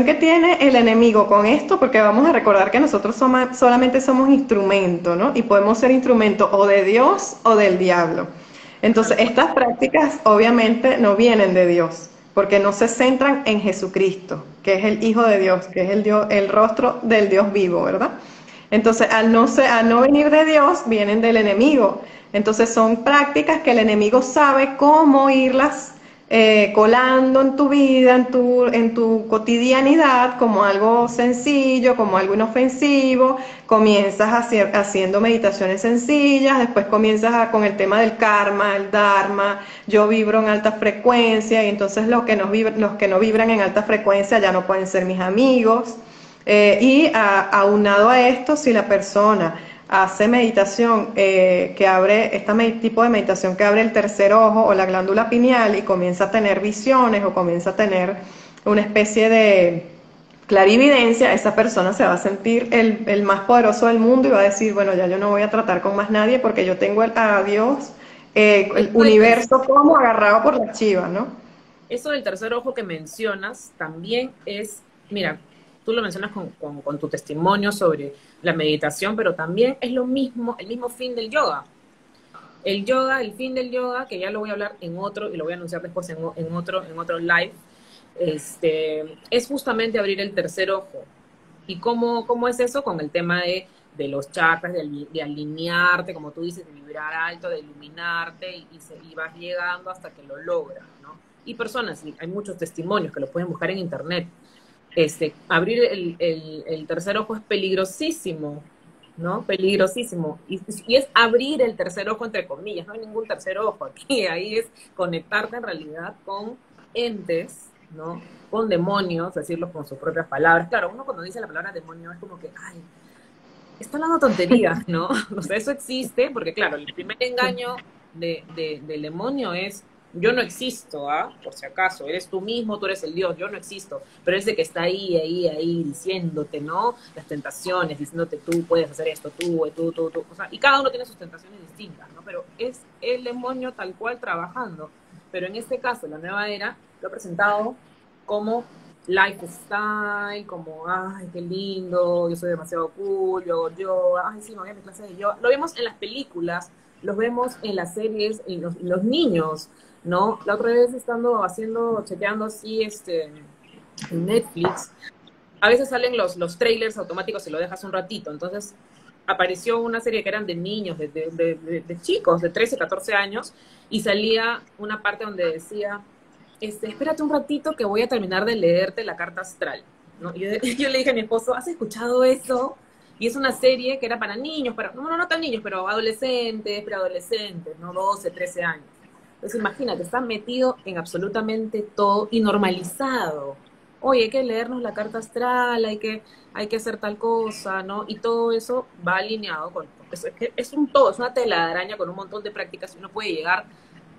que tiene el enemigo con esto, porque vamos a recordar que nosotros solamente somos instrumento, ¿no? Y podemos ser instrumento o de Dios o del diablo. Tal Entonces, cual. estas prácticas obviamente no vienen de Dios, porque no se centran en Jesucristo, que es el Hijo de Dios, que es el Dios, el rostro del Dios vivo, ¿verdad? Entonces, al no venir de Dios, vienen del enemigo. Entonces, son prácticas que el enemigo sabe cómo irlas colando en tu vida, en tu cotidianidad, como algo sencillo, como algo inofensivo. Comienzas haciendo meditaciones sencillas, después comienzas con el tema del karma, el dharma. Yo vibro en alta frecuencia y entonces los que no vibran en alta frecuencia ya no pueden ser mis amigos. Aunado a esto, si la persona hace meditación que abre, tipo de meditación que abre el tercer ojo o la glándula pineal y comienza a tener visiones o comienza a tener una especie de clarividencia, esa persona se va a sentir el más poderoso del mundo y va a decir, bueno, ya yo no voy a tratar con más nadie porque yo tengo a Dios, el Eso del tercer universo como ojo, agarrado por la chiva, ¿no? eso del tercer ojo que mencionas también es, mira, tú lo mencionas con tu testimonio sobre la meditación, pero también es lo mismo, el mismo fin del yoga. El yoga, el fin del yoga, que ya lo voy a hablar en otro, y lo voy a anunciar después en otro live, es justamente abrir el tercer ojo. ¿Y cómo es eso? Con el tema de los chakras, de alinearte, como tú dices, de vibrar alto, de iluminarte, y vas llegando hasta que lo logras, ¿no? Y personas, y hay muchos testimonios que lo pueden buscar en internet. Abrir el tercer ojo es peligrosísimo, ¿no? Peligrosísimo. Y es abrir el tercer ojo, entre comillas, no hay ningún tercer ojo aquí, ahí es conectarte en realidad con entes, ¿no? Con demonios, decirlo con sus propias palabras. Claro, uno cuando dice la palabra demonio es como que, ay, está hablando tonterías, ¿no? O sea, eso existe, porque claro, el primer engaño del demonio es, yo no existo, ¿ah? Por si acaso, eres tú mismo, tú eres el Dios, yo no existo, pero es de que está ahí, diciéndote, ¿no? Las tentaciones, diciéndote, tú puedes hacer esto, tú, o sea, y cada uno tiene sus tentaciones distintas, ¿no? Pero es el demonio tal cual trabajando, pero en este caso, la nueva era, lo ha presentado como lifestyle, como, ay, qué lindo, yo soy demasiado cool, yo, ay, sí, me voy a mi clase de yoga. Lo vemos en las películas, los vemos en las series, en los niños, ¿no? La otra vez chequeando así, en Netflix, a veces salen los trailers automáticos y lo dejas un ratito, entonces apareció una serie que eran de niños, de chicos, de 13, 14 años, y salía una parte donde decía, espérate un ratito que voy a terminar de leerte la carta astral, ¿no? Yo le dije a mi esposo, ¿has escuchado eso? Y es una serie que era para niños, no tan niños, pero adolescentes, preadolescentes, ¿no? 12, 13 años. Entonces imagínate, está metido en absolutamente todo y normalizado. Oye, hay que leernos la carta astral, hay que hacer tal cosa, ¿no? Y todo eso va alineado es un todo, es una tela de araña con un montón de prácticas y uno puede llegar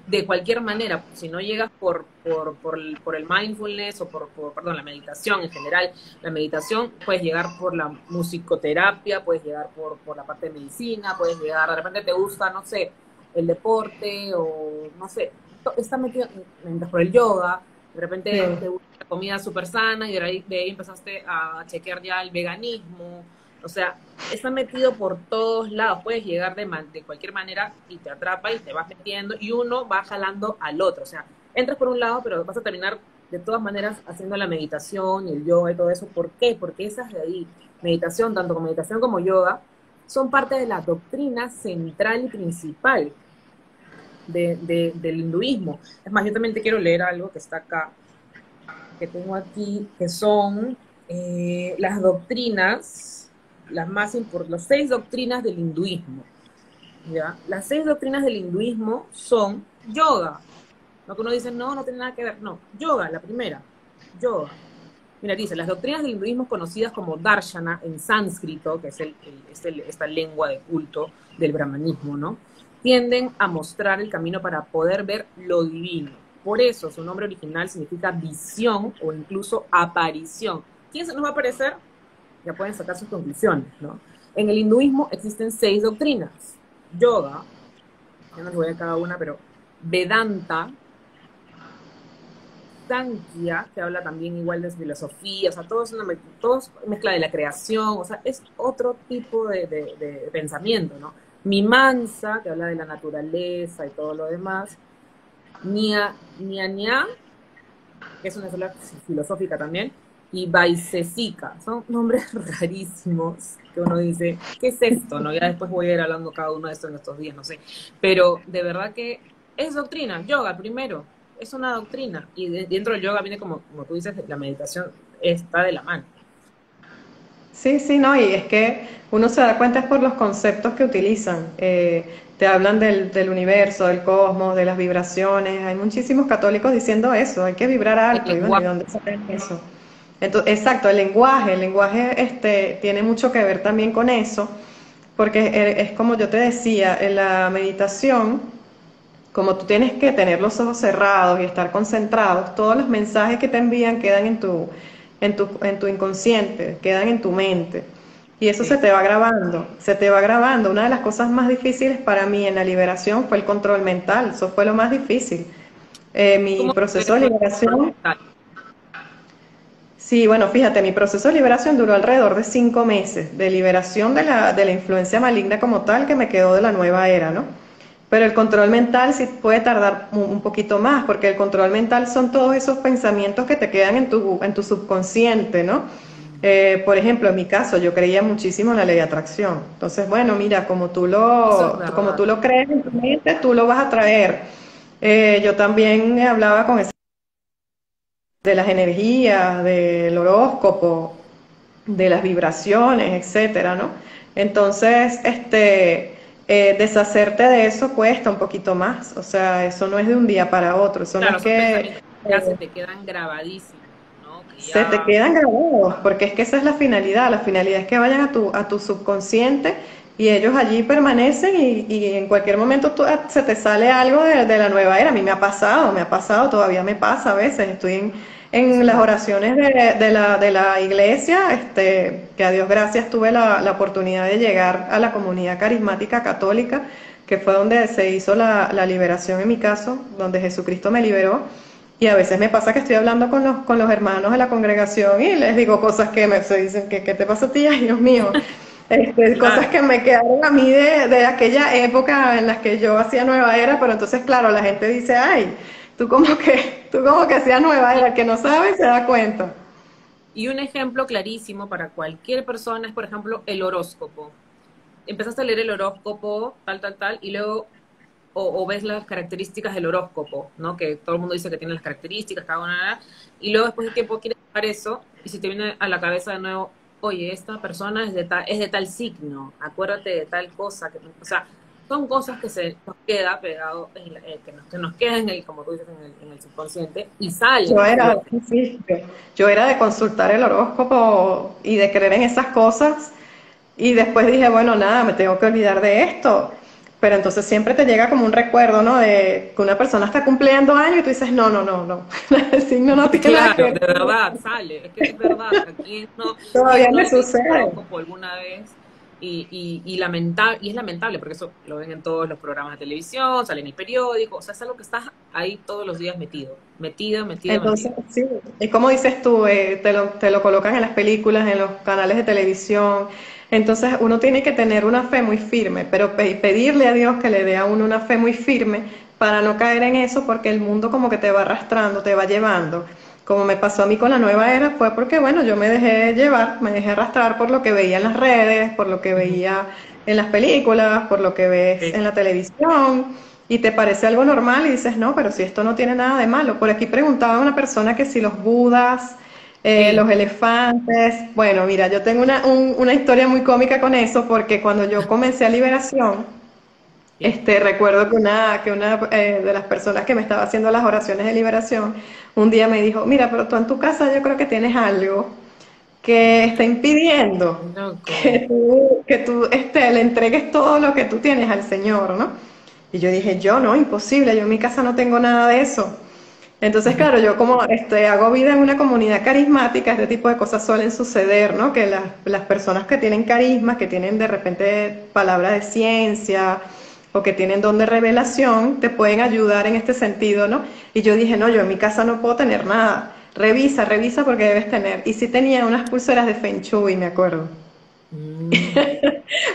de cualquier manera. Si no llegas por el mindfulness o perdón, la meditación en general, la meditación, puedes llegar por la musicoterapia, puedes llegar por la parte de medicina, puedes llegar, de repente te gusta, no sé, el deporte o no sé, está metido mientras por el yoga, de Sí. repente te gusta la comida súper sana y de ahí empezaste a chequear ya el veganismo, o sea, está metido por todos lados, puedes llegar de cualquier manera y te atrapa y te vas metiendo y uno va jalando al otro, o sea, entras por un lado pero vas a terminar de todas maneras haciendo la meditación y el yoga y todo eso. ¿Por qué? Porque esas de ahí, meditación, tanto como meditación como yoga, son parte de la doctrina central y principal del hinduismo. Es más, yo también te quiero leer algo que está acá, que tengo aquí, que son las doctrinas, las 6 doctrinas del hinduismo, ¿ya? Las 6 doctrinas del hinduismo son yoga. Lo que uno dice, no, no tiene nada que ver. No, yoga, la primera, yoga. Mira, dice, las doctrinas del hinduismo conocidas como darshana en sánscrito, que es esta lengua de culto del brahmanismo, ¿no? Tienden a mostrar el camino para poder ver lo divino. Por eso su nombre original significa visión o incluso aparición. ¿Quién se nos va a aparecer? Ya pueden sacar sus conclusiones, ¿no? En el hinduismo existen 6 doctrinas. Yoga, ya no les voy a cada una, pero Vedanta, Sankhya, que habla también igual de filosofía, o sea, todo es mezcla de la creación, o sea, es otro tipo de pensamiento, ¿no? Mimamsa, que habla de la naturaleza y todo lo demás. Nyaya, que es una escuela filosófica también, y Vaisesika, son nombres rarísimos que uno dice, ¿qué es esto? ¿No? Ya después voy a ir hablando cada uno de estos en estos días, no sé. Pero de verdad que es doctrina, yoga primero, es una doctrina. Y dentro del yoga viene como tú dices, la meditación está de la mano. Sí, sí, no, y es que uno se da cuenta es por los conceptos que utilizan. Te hablan del universo, del cosmos, de las vibraciones. Hay muchísimos católicos diciendo eso, hay que vibrar El alto. Y bueno, ¿y lenguaje, dónde salen eso? Entonces, exacto, el lenguaje tiene mucho que ver también con eso, porque es como yo te decía, en la meditación, como tú tienes que tener los ojos cerrados y estar concentrados, todos los mensajes que te envían quedan en tu inconsciente, quedan en tu mente. Y eso se sí. te va grabando, se te va grabando. Una de las cosas más difíciles para mí en la liberación fue el control mental, eso fue lo más difícil. Mi ¿Cómo fue proceso de eso del control liberación, mental? sí, bueno, fíjate, mi proceso de liberación duró alrededor de 5 meses, de liberación de la influencia maligna como tal que me quedó de la nueva era, ¿no? Pero el control mental sí puede tardar un poquito más, porque el control mental son todos esos pensamientos que te quedan en tu subconsciente, ¿no? Por ejemplo, en mi caso, yo creía muchísimo en la ley de atracción. Entonces, bueno, mira, Eso es como tú verdad. lo crees en tu mente, tú lo vas a traer. Yo también hablaba con de las energías, del horóscopo, de las vibraciones, etcétera, ¿no? Entonces, deshacerte de eso cuesta un poquito más, o sea, eso no es de un día para otro, eso no es Claro, son que pensamientos que ya se te quedan grabadísimos, ¿no? Que se te ya... quedan grabados, porque es que esa es la finalidad es que vayan a tu subconsciente y ellos allí permanecen y en cualquier momento se te sale algo de la nueva era. A mí me ha pasado, todavía me pasa a veces. Estoy Eso en es las verdad. oraciones de la iglesia, que a Dios gracias tuve la oportunidad de llegar a la comunidad carismática católica, que fue donde se hizo la liberación en mi caso, donde Jesucristo me liberó. Y a veces me pasa que estoy hablando con los hermanos de la congregación y les digo cosas que se dicen, ¿qué te pasa a ti? Ay, Dios mío. Cosas Claro. que me quedaron a mí de aquella época en las que yo hacía nueva era, pero entonces, claro, la gente dice, ay, tú como que hacías nueva era, el que no sabe se da cuenta. Y un ejemplo clarísimo para cualquier persona es, por ejemplo, el horóscopo. Empezaste a leer el horóscopo, tal, y luego, o ves las características del horóscopo, ¿no? Que todo el mundo dice que tiene las características, cada una, y luego después de tiempo quieres dejar eso, y se te viene a la cabeza de nuevo, oye, esta persona es de tal signo, acuérdate de tal cosa, o sea, son cosas que se nos queda pegado, que nos queda en el, como tú dices, en el subconsciente, y salen Yo a era, flote. sí, yo era de consultar el horóscopo y de creer en esas cosas. Y después dije, bueno, nada, me tengo que olvidar de esto. Pero entonces siempre te llega como un recuerdo, ¿no? De que una persona está cumpliendo años y tú dices, no, no, no, no. El signo no tiene nada que Claro, ver. de verdad, sale, es que es verdad, Todavía quién no me ha leído el sucede. horóscopo alguna vez? Y es lamentable, porque eso lo ven en todos los programas de televisión, sale en el periódico, o sea, es algo que está ahí todos los días Entonces, metido. sí, y como dices tú, te lo colocan en las películas, en los canales de televisión. Entonces, uno tiene que tener una fe muy firme, pero pedirle a Dios que le dé a uno una fe muy firme para no caer en eso, porque el mundo como que te va arrastrando, te va llevando. Como me pasó a mí con la nueva era, fue porque, bueno, yo me dejé llevar, me dejé arrastrar por lo que veía en las redes, por lo que Ujú. veía en las películas, por lo que ves Sí. en la televisión y te parece algo normal y dices, no, pero si esto no tiene nada de malo. Por aquí preguntaba a una persona que si los budas, Sí. los elefantes, bueno, mira, yo tengo una historia muy cómica con eso porque cuando yo comencé a liberación, Sí. recuerdo que una de las personas que me estaba haciendo las oraciones de liberación, un día me dijo, mira, pero tú en tu casa yo creo que tienes algo que está impidiendo Loco. que tú le entregues todo lo que tú tienes al Señor, ¿no? Y yo dije, yo no, imposible, yo en mi casa no tengo nada de eso. Entonces, Ujú. claro, yo como hago vida en una comunidad carismática, este tipo de cosas suelen suceder, ¿no? Que las personas que tienen carisma, que tienen de repente palabra de ciencia o que tienen don de revelación, te pueden ayudar en este sentido, ¿no? Y yo dije, no, yo en mi casa no puedo tener nada. Revisa, revisa porque debes tener. Y sí tenía unas pulseras de Feng Shui, me acuerdo. Mm.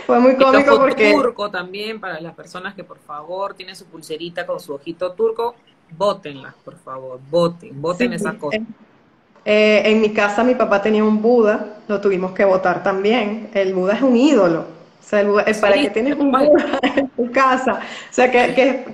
Fue muy El cómico ojo porque turco también, para las personas que por favor tienen su pulserita con su ojito turco, bótenlas, por favor, boten sí, esas cosas. en mi casa mi papá tenía un Buda, lo tuvimos que votar también. El Buda es un ídolo. O sea, ¿para qué Solito, tienes tal un cual. Buda en tu casa? O sea, ¿qué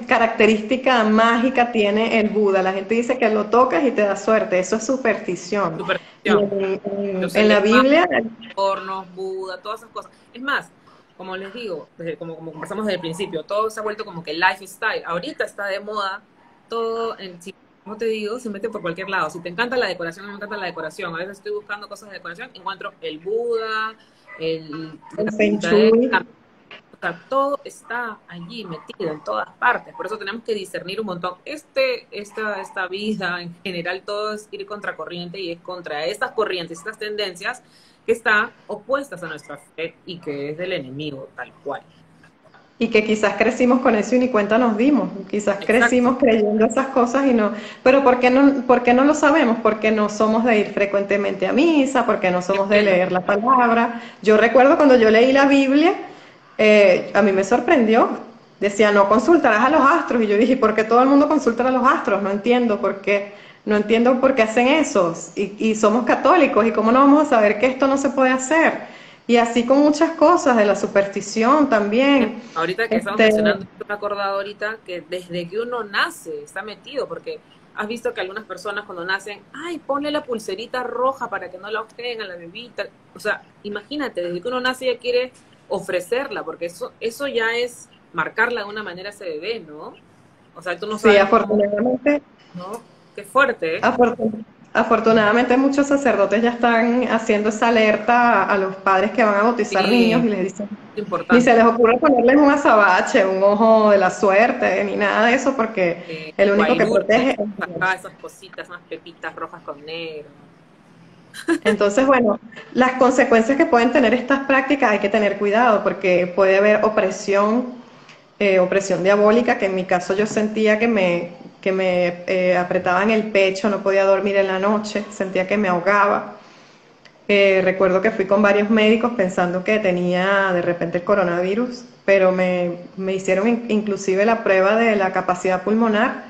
característica mágica tiene el Buda? La gente dice que lo tocas y te da suerte. Eso es superstición. Y Superstición. Los en la elefantes, Biblia, hornos, Buda, todas esas cosas. Es más, como les digo, como conversamos desde el principio, todo se ha vuelto como que lifestyle. Ahorita está de moda todo, si no te digo, se mete por cualquier lado. Si te encanta la decoración, me encanta la decoración. A veces estoy buscando cosas de decoración, encuentro el Buda, el la Feng puntita de Shui. o sea, todo está allí metido en todas partes. Por eso tenemos que discernir un montón. Esta vida en general, todo es ir contracorriente y es contra estas corrientes, estas tendencias que están opuestas a nuestra fe y que es del enemigo, tal cual. Y que quizás crecimos con eso y ni cuenta nos dimos. Quizás Exacto. crecimos creyendo esas cosas y no. Pero por qué no lo sabemos? Porque no somos de ir frecuentemente a misa, porque no Qué somos de bueno. leer la palabra. Yo recuerdo cuando yo leí la Biblia, a mí me sorprendió. decía, no consultarás a los astros. Y yo dije, ¿por qué todo el mundo consulta a los astros? No entiendo por qué, no entiendo por qué hacen eso. Y somos católicos, ¿y cómo no vamos a saber que esto no se puede hacer? Y así con muchas cosas, de la superstición también. Ahorita que estamos Este, mencionando, me he acordado ahorita que desde que uno nace está metido, porque has visto que algunas personas cuando nacen, ay, ponle la pulserita roja para que no la ojeen a la bebita. O sea, imagínate, desde que uno nace ya quiere ofrecerla, porque eso ya es marcarla de una manera a ese bebé, ¿no? O sea, tú no sí, sabes cómo, afortunadamente. ¿no? Qué fuerte, ¿eh? Afortunadamente muchos sacerdotes ya están haciendo esa alerta a los padres que van a bautizar niños Sí, y les dicen, es ni se importante. les ocurre ponerles un azabache, un ojo de la suerte, ni nada de eso, porque el único que Guairuro, protege es acá Dios. esas cositas, unas pepitas rojas con negro. Entonces, bueno, las consecuencias que pueden tener estas prácticas hay que tener cuidado porque puede haber opresión, opresión diabólica, que en mi caso yo sentía que me apretaban el pecho, no podía dormir en la noche, sentía que me ahogaba. Recuerdo que fui con varios médicos pensando que tenía de repente el coronavirus, pero me hicieron inclusive la prueba de la capacidad pulmonar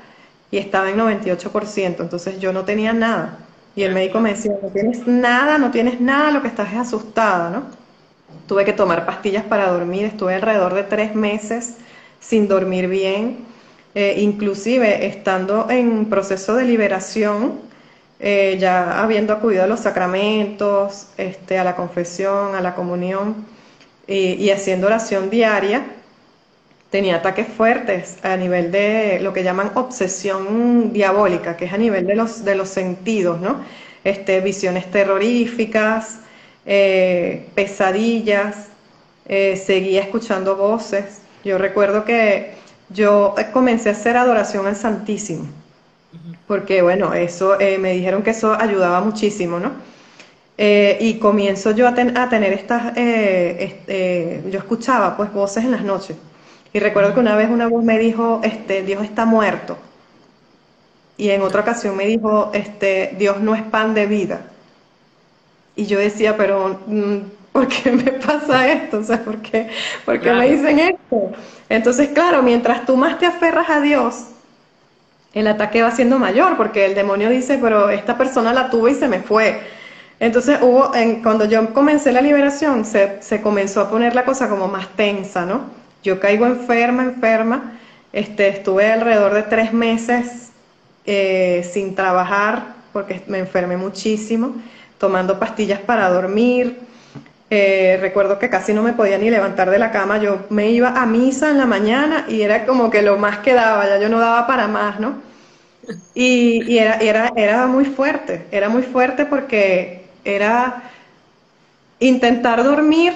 y estaba en 98%, entonces yo no tenía nada. Y el Mira qué médico me loco. decía, no tienes nada, no tienes nada, lo que estás es asustada, ¿no? Tuve que tomar pastillas para dormir, estuve alrededor de 3 meses sin dormir bien, inclusive estando en proceso de liberación, ya habiendo acudido a los sacramentos, a la confesión, a la comunión y haciendo oración diaria, tenía ataques fuertes a nivel de lo que llaman obsesión diabólica, que es a nivel de los sentidos, ¿no? Visiones terroríficas, pesadillas, seguía escuchando voces. Yo recuerdo que yo comencé a hacer adoración al Santísimo, Ujú. porque bueno, eso me dijeron que eso ayudaba muchísimo, ¿no? Y comienzo yo a tener yo escuchaba pues voces en las noches. Y recuerdo que Ujú. una vez una voz me dijo, Dios está muerto. Y en otra ocasión me dijo, Dios no es pan de vida. Y yo decía, pero ¿por qué me pasa esto? O sea, ¿por qué me Claro, dicen esto? Entonces, claro, mientras tú más te aferras a Dios, el ataque va siendo mayor, porque el demonio dice, pero esta persona la tuve y se me fue. Entonces cuando yo comencé la liberación, se comenzó a poner la cosa como más tensa, ¿no? Yo caigo enferma, estuve alrededor de 3 meses sin trabajar, porque me enfermé muchísimo, tomando pastillas para dormir. Recuerdo que casi no me podía ni levantar de la cama, yo me iba a misa en la mañana y era como que lo más que daba, ya yo no daba para más, ¿no? Y era era muy fuerte porque era intentar dormir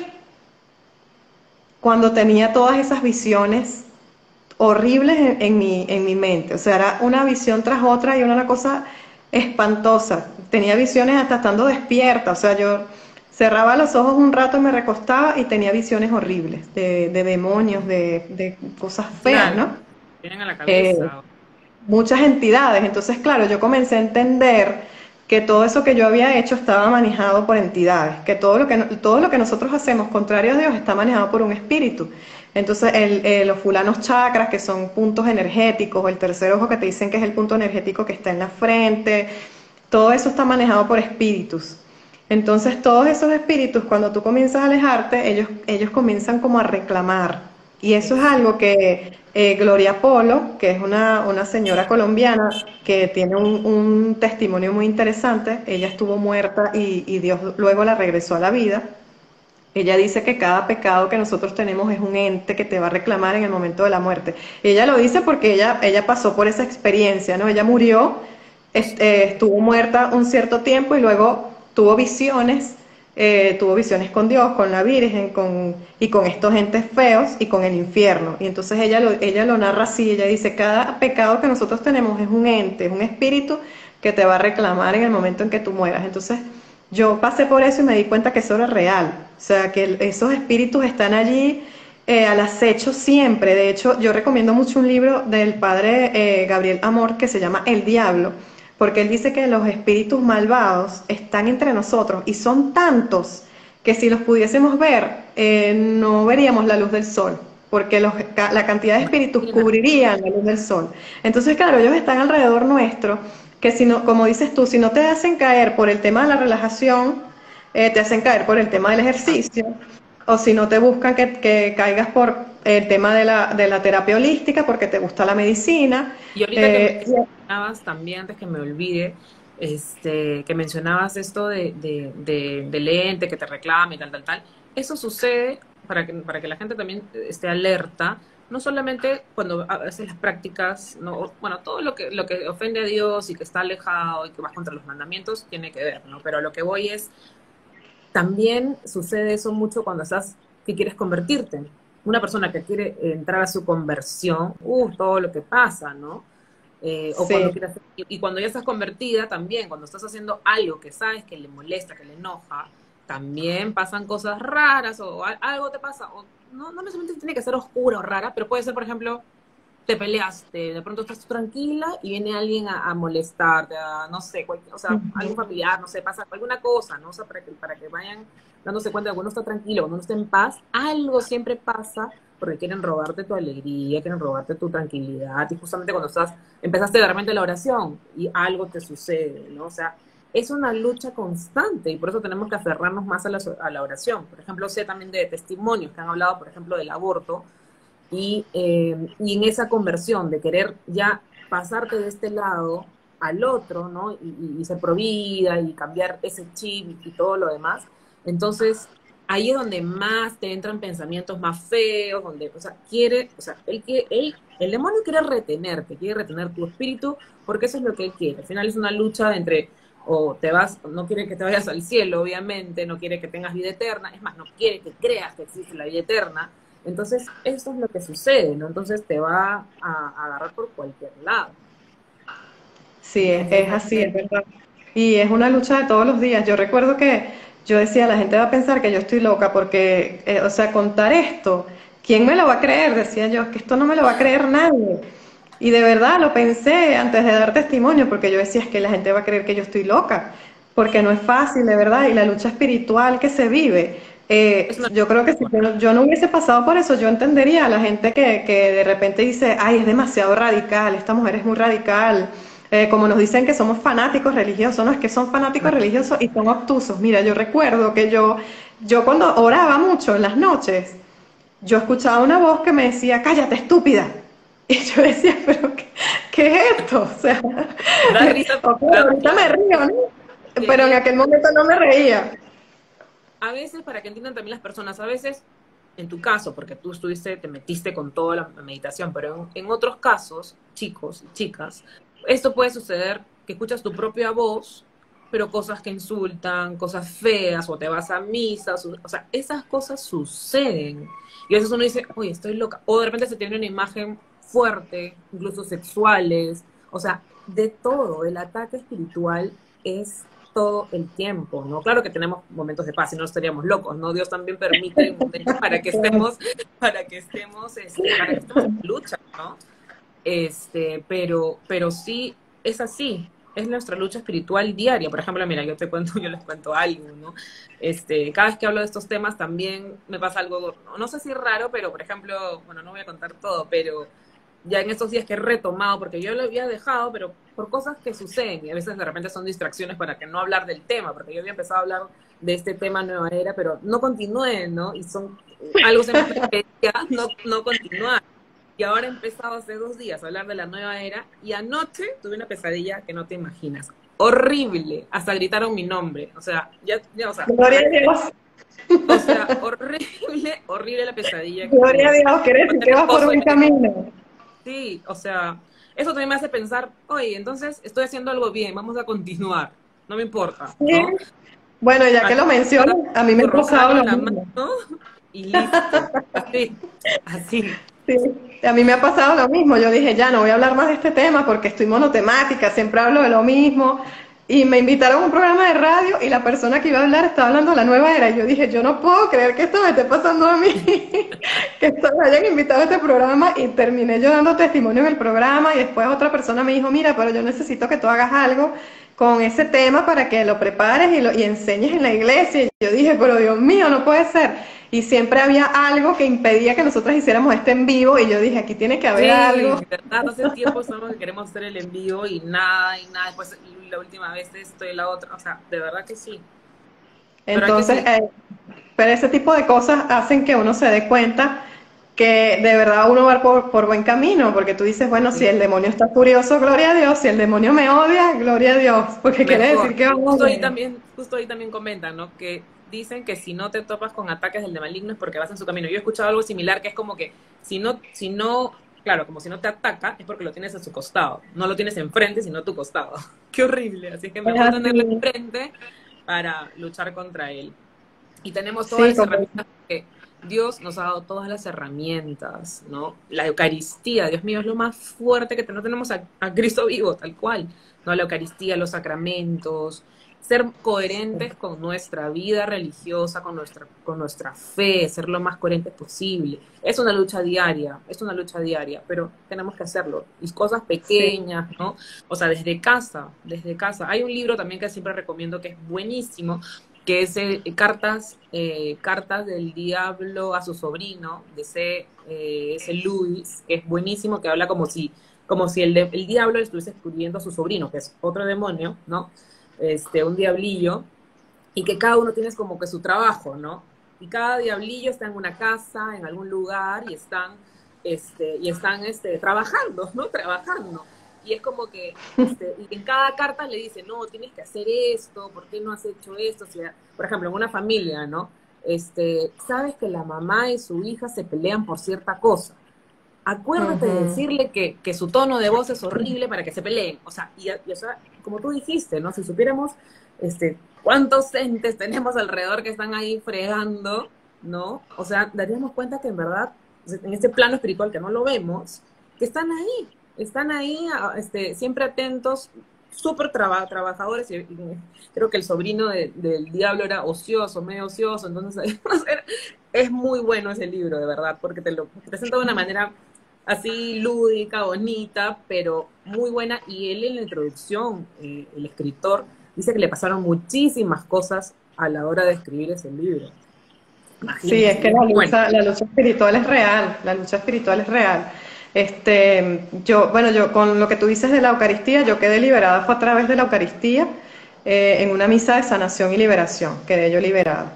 cuando tenía todas esas visiones horribles en mi mente. O sea, era una visión tras otra y una cosa espantosa. Tenía visiones hasta estando despierta. O sea, yo cerraba los ojos un rato y me recostaba y tenía visiones horribles de demonios, de cosas feas, claro. ¿no? Vienen a la Eh, cabeza. muchas entidades. Entonces, claro, yo comencé a entender que todo eso que yo había hecho estaba manejado por entidades, que todo lo que nosotros hacemos contrario a Dios está manejado por un espíritu. Entonces, los fulanos chakras, que son puntos energéticos, o el tercer ojo que te dicen que es el punto energético que está en la frente, todo eso está manejado por espíritus. Entonces, todos esos espíritus, cuando tú comienzas a alejarte, ellos comienzan como a reclamar. Y eso es Es, algo que Gloria Polo, que es una señora colombiana que tiene un testimonio muy interesante, ella estuvo muerta y Dios luego la regresó a la vida. Ella dice que cada pecado que nosotros tenemos es un ente que te va a reclamar en el momento de la muerte. Ella lo dice porque ella pasó por esa experiencia, ¿no? Ella murió, estuvo muerta un cierto tiempo y luego tuvo visiones con Dios, con la Virgen, y con estos entes feos y con el infierno. Y entonces ella lo narra así, ella dice, cada pecado que nosotros tenemos es un ente, es un espíritu que te va a reclamar en el momento en que tú mueras. Entonces, yo pasé por eso y me di cuenta que eso era real. O sea, que esos espíritus están allí al acecho siempre. De hecho, yo recomiendo mucho un libro del padre Gabriel Amor que se llama El Diablo, porque él dice que los espíritus malvados están entre nosotros y son tantos que si los pudiésemos ver, no veríamos la luz del sol. porque la cantidad de espíritus cubrirían la luz del sol. Entonces, claro, ellos están alrededor nuestro, que si no, como dices tú, si no te hacen caer por el tema de la relajación, te hacen caer por el tema del ejercicio, o si no te buscan que caigas por el tema de la terapia holística, porque te gusta la medicina. Y ahorita que mencionabas también, antes que me olvide, que mencionabas esto del ente que te reclama y tal, eso sucede para que la gente también esté alerta, no solamente cuando haces las prácticas, ¿no? Bueno, todo lo que ofende a Dios y que está alejado y que vas contra los mandamientos tiene que ver, ¿no? Pero a lo que voy es, también sucede eso mucho cuando estás, que quieres convertirte. Una persona que quiere entrar a su conversión, todo lo que pasa, ¿no? O cuando Sí, quieres, y cuando ya estás convertida también, cuando estás haciendo algo que sabes que le molesta, que le enoja, también pasan cosas raras o algo te pasa, o no necesariamente tiene que ser oscura o rara, pero puede ser, por ejemplo, te peleaste, de pronto estás tú tranquila y viene alguien a molestarte, no sé, o sea, algún familiar, no sé, pasa alguna cosa, ¿no? O sea, para que vayan dándose cuenta de que uno está tranquilo, cuando uno está en paz, algo siempre pasa porque quieren robarte tu alegría, quieren robarte tu tranquilidad, y justamente cuando empezaste de repente la oración y algo te sucede, ¿no? O sea, es una lucha constante y por eso tenemos que aferrarnos más a la oración. Por ejemplo, sé también de testimonios que han hablado, por ejemplo, del aborto, y en esa conversión de querer ya pasarte de este lado al otro, ¿no? Y ser provida y cambiar ese chip y todo lo demás. Entonces, ahí es donde más te entran pensamientos más feos, donde, o sea, el demonio quiere retenerte, quiere retener tu espíritu, porque eso es lo que él quiere. Al final es una lucha entre, o te vas, no quiere que te vayas al cielo, obviamente, no quiere que tengas vida eterna, es más, no quiere que creas que existe la vida eterna. Entonces, eso es lo que sucede, ¿no? Entonces te va a agarrar por cualquier lado. sí, Entonces, es así, es verdad. Y es una lucha de todos los días. Yo recuerdo que yo decía, la gente va a pensar que yo estoy loca porque, o sea, contar esto, ¿quién me lo va a creer? Decía yo, es que esto no me lo va a creer nadie. Y de verdad lo pensé antes de dar testimonio, porque yo decía, es que la gente va a creer que yo estoy loca, porque no es fácil, de verdad, y la lucha espiritual que se vive. es una... Yo creo que si yo no hubiese pasado por eso, yo entendería a la gente que de repente dice, ay, es demasiado radical, esta mujer es muy radical, como nos dicen que somos fanáticos religiosos, no, es que son fanáticos religiosos y son obtusos. Mira, yo recuerdo que yo cuando oraba mucho en las noches, yo escuchaba una voz que me decía, cállate, estúpida. Y yo decía, pero ¿qué es esto? O sea, Da risa, ok, da, ahorita me claro. río, ¿no? Pero en Que aquel momento no me reía. a veces, para que entiendan también las personas, a veces, en tu caso, porque tú te metiste con toda la meditación, pero en otros casos, chicos y chicas, esto puede suceder que escuchas tu propia voz, pero cosas que insultan, cosas feas, o te vas a misa, o sea, esas cosas suceden. Y a veces uno dice, oye, estoy loca. O de repente se tiene una imagen fuerte, incluso sexuales, o sea, de todo. El ataque espiritual es todo el tiempo, ¿no? Claro que tenemos momentos de paz y no estaríamos locos, ¿no? Dios también permite momentos para que estemos en lucha, ¿no? Pero sí, es así, es nuestra lucha espiritual diaria. Por ejemplo, mira, yo les cuento algo, ¿no? Cada vez que hablo de estos temas también me pasa algo, no sé si raro, pero por ejemplo, bueno, no voy a contar todo, pero ya en estos días que he retomado, porque yo lo había dejado, pero por cosas que suceden, y a veces de repente son distracciones para que no hablar del tema, porque yo había empezado a hablar de este tema Nueva Era, pero no continué, ¿no? Y algo se me pedía no continuar. Y ahora he empezado hace 2 días a hablar de la nueva era, y anoche tuve una pesadilla que no te imaginas. Horrible, hasta gritaron mi nombre. O sea, o sea, Gloria a Dios, o sea, horrible, horrible la pesadilla que gloria a tuve. Dios, quiere decir Con que el vas por esposo y buen camino. sí, o sea, eso también me hace pensar, oye, entonces estoy haciendo algo bien, vamos a continuar, no me importa, Sí. ¿no? Bueno, ya que Aquí lo mencionas, a mí me tu ha pasado rosario lo en la mano mismo. y listo, así. Sí, a mí me ha pasado lo mismo. Yo dije, ya no voy a hablar más de este tema porque estoy monotemática, siempre hablo de lo mismo. Y me invitaron a un programa de radio y la persona que iba a hablar estaba hablando de la nueva era. Y yo dije, yo no puedo creer que esto me esté pasando a mí, que me hayan invitado a este programa. Y terminé yo dando testimonio en el programa y después otra persona me dijo, mira, pero yo necesito que tú hagas algo con ese tema para que lo prepares y enseñes en la iglesia. Y yo dije, pero Dios mío, no puede ser. Y siempre había algo que impedía que nosotros hiciéramos este en vivo y yo dije, aquí tiene que haber algo. Sí, verdad, hace tiempo somos que queremos hacer el envío y nada, después la última vez esto y la otra, o sea, de verdad que sí, pero hay que Entonces, seguir. pero ese tipo de cosas hacen que uno se dé cuenta que de verdad uno va por buen camino, porque tú dices, bueno, si Sí. el demonio está furioso, gloria a Dios, si el demonio me odia, gloria a Dios, porque quiere decir Mejor. que vamos bien. Justo ahí también comentan, ¿no? Que dicen que si no te topas con ataques del de maligno es porque vas en su camino. Yo he escuchado algo similar que es como que claro, como si no te ataca, es porque lo tienes a su costado. No lo tienes enfrente, sino a tu costado. Qué horrible. Así que Es mejor tenerlo así, enfrente para luchar contra él. Y tenemos todas sí, las como, herramientas que Dios nos ha dado todas las herramientas, ¿no? La Eucaristía, Dios mío, es lo más fuerte que no tenemos a Cristo vivo, tal cual, ¿no? La Eucaristía, los sacramentos, ser coherentes con nuestra vida religiosa, con nuestra fe, ser lo más coherentes posible. Es una lucha diaria, pero tenemos que hacerlo. Y cosas sí. pequeñas, ¿no? O sea, desde casa. Hay un libro también que siempre recomiendo que es buenísimo, que es Cartas del Diablo a su sobrino, de ese Luis, que es buenísimo, que habla como si el diablo le estuviese escribiendo a su sobrino, que es otro demonio, ¿no? Un diablillo, y que cada uno tiene como que su trabajo, ¿no? Y cada diablillo está en una casa, en algún lugar, y están trabajando, ¿no? Trabajando. Y es como que y en cada carta le dice, no, tienes que hacer esto, ¿por qué no has hecho esto? O sea, por ejemplo, en una familia, ¿no? Sabes que la mamá y su hija se pelean por cierta cosa. Acuérdate de Ujú. decirle que su tono de voz es horrible para que se peleen. O sea, o sea, como tú dijiste, ¿no? Si supiéramos cuántos entes tenemos alrededor que están ahí fregando, ¿no? O sea, daríamos cuenta que en verdad, en este plano espiritual que no lo vemos, que están ahí, siempre atentos, súper trabajadores, y creo que el sobrino del diablo era ocioso, medio ocioso, entonces es muy bueno ese libro, de verdad, porque te lo presenta de una manera así lúdica, bonita, pero muy buena. Y él en la introducción, el escritor, dice que le pasaron muchísimas cosas a la hora de escribir ese libro. Sí, es Imagínense, y que es muy bueno. la lucha espiritual es real, la lucha espiritual es real. Bueno, yo con lo que tú dices de la Eucaristía, yo quedé liberada, fue a través de la Eucaristía, en una misa de sanación y liberación, quedé yo liberada.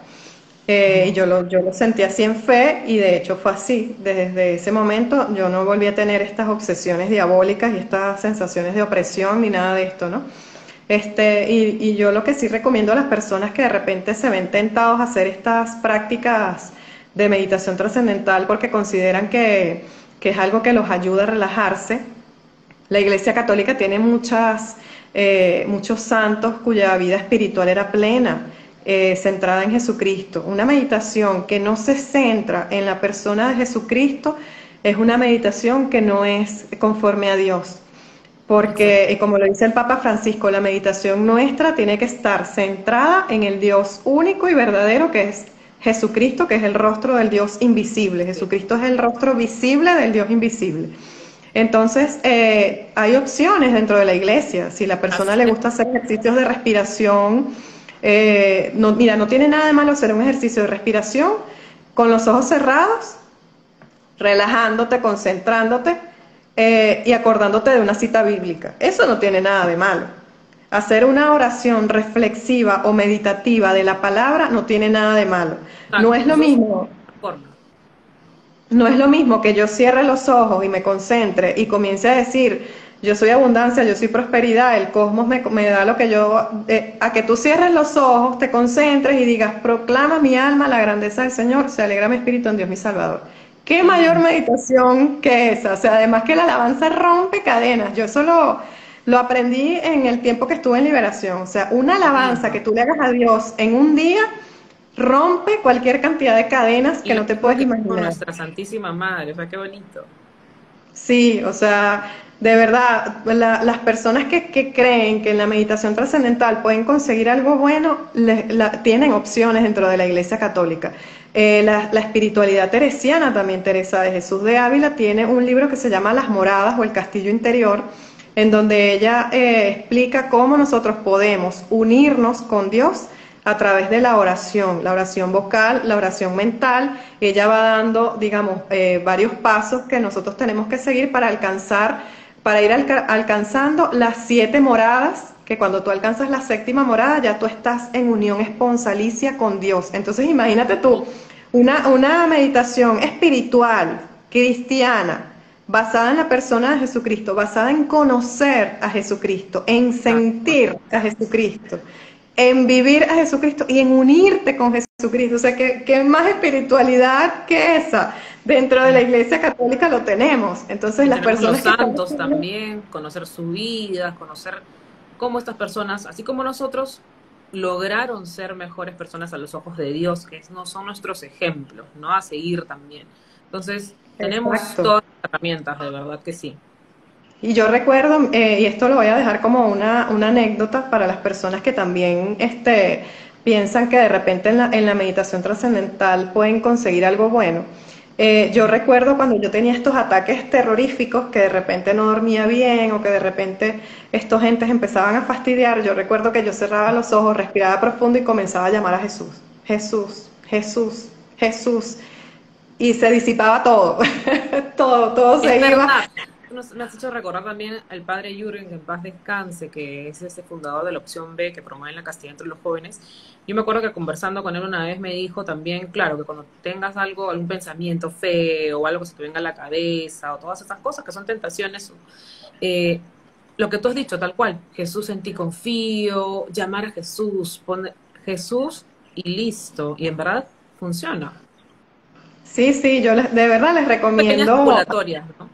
Y yo lo sentí así en fe y de hecho fue así. Desde ese momento yo no volví a tener estas obsesiones diabólicas y estas sensaciones de opresión ni nada de esto, ¿no? Y yo lo que sí recomiendo a las personas que de repente se ven tentados a hacer estas prácticas de meditación trascendental porque consideran que es algo que los ayuda a relajarse. La Iglesia Católica tiene muchos santos cuya vida espiritual era plena, centrada en Jesucristo. Una meditación que no se centra en la persona de Jesucristo es una meditación que no es conforme a Dios. Exacto. Porque, y como lo dice el Papa Francisco, la meditación nuestra tiene que estar centrada en el Dios único y verdadero que es Jesucristo, que es el rostro del Dios invisible. Sí. Jesucristo es el rostro visible del Dios invisible. Entonces, hay opciones dentro de la iglesia. Si la persona Así le es. gusta hacer ejercicios de respiración, no, mira, no tiene nada de malo hacer un ejercicio de respiración con los ojos cerrados, relajándote, concentrándote y acordándote de una cita bíblica. Eso no tiene nada de malo. Hacer una oración reflexiva o meditativa de la palabra no tiene nada de malo. No Exacto. es lo Eso es mismo una forma. no es lo mismo que yo cierre los ojos y me concentre y comience a decir, yo soy abundancia, yo soy prosperidad, el cosmos me da lo que yo... a que tú cierres los ojos, te concentres y digas, proclama mi alma la grandeza del Señor, se alegra mi espíritu en Dios mi Salvador. ¿Qué mayor Mm. meditación que esa? O sea, además que la alabanza rompe cadenas. Yo eso lo aprendí en el tiempo que estuve en liberación. O sea, una Qué alabanza que lindo. tú le hagas a Dios en un día rompe cualquier cantidad de cadenas Y que lo no te mismo puedes que es con imaginar. nuestra Santísima Madre, o sea, qué bonito. Sí, o sea, de verdad, las personas que creen que en la meditación trascendental pueden conseguir algo bueno, tienen opciones dentro de la Iglesia Católica. La espiritualidad teresiana también, Teresa de Jesús de Ávila, tiene un libro que se llama Las Moradas o El Castillo Interior, en donde ella explica cómo nosotros podemos unirnos con Dios a través de la oración vocal, la oración mental. Ella va dando, digamos, varios pasos que nosotros tenemos que seguir para alcanzar, para ir alcanzando las 7 moradas, que cuando tú alcanzas la 7ª morada ya tú estás en unión esponsalicia con Dios. Entonces imagínate tú, una meditación espiritual, cristiana, basada en la persona de Jesucristo, basada en conocer a Jesucristo, en sentir a Jesucristo, en vivir a Jesucristo y en unirte con Jesucristo. O sea, ¿qué más espiritualidad que esa? Dentro de la Iglesia Católica lo tenemos. Entonces, Y las tenemos los personas que santos están... también, conocer su vida, conocer cómo estas personas, así como nosotros, lograron ser mejores personas a los ojos de Dios, que no son nuestros ejemplos, ¿no? A seguir también. Entonces, tenemos Exacto. todas las herramientas, de verdad que sí. Y yo recuerdo, y esto lo voy a dejar como una anécdota para las personas que también piensan que de repente en la meditación trascendental pueden conseguir algo bueno. Yo recuerdo cuando yo tenía estos ataques terroríficos, que de repente no dormía bien o que de repente estos gentes empezaban a fastidiar, yo recuerdo que yo cerraba los ojos, respiraba profundo y comenzaba a llamar a Jesús. Jesús, Jesús, Jesús. Y se disipaba todo, todo Es se iba. verdad. Me has hecho recordar también al padre Jürgen, que en paz descanse, que es ese fundador de la Opción B que promueve la castidad entre los jóvenes. Yo me acuerdo que conversando con él una vez me dijo también, claro, que cuando tengas algo, algún pensamiento feo o algo que se te venga a la cabeza o todas esas cosas que son tentaciones, eh, lo que tú has dicho, tal cual, Jesús en ti confío, llamar a Jesús, poner Jesús y listo. Y en verdad funciona. Sí, sí, de verdad Pequeñas regulatorias, ¿no?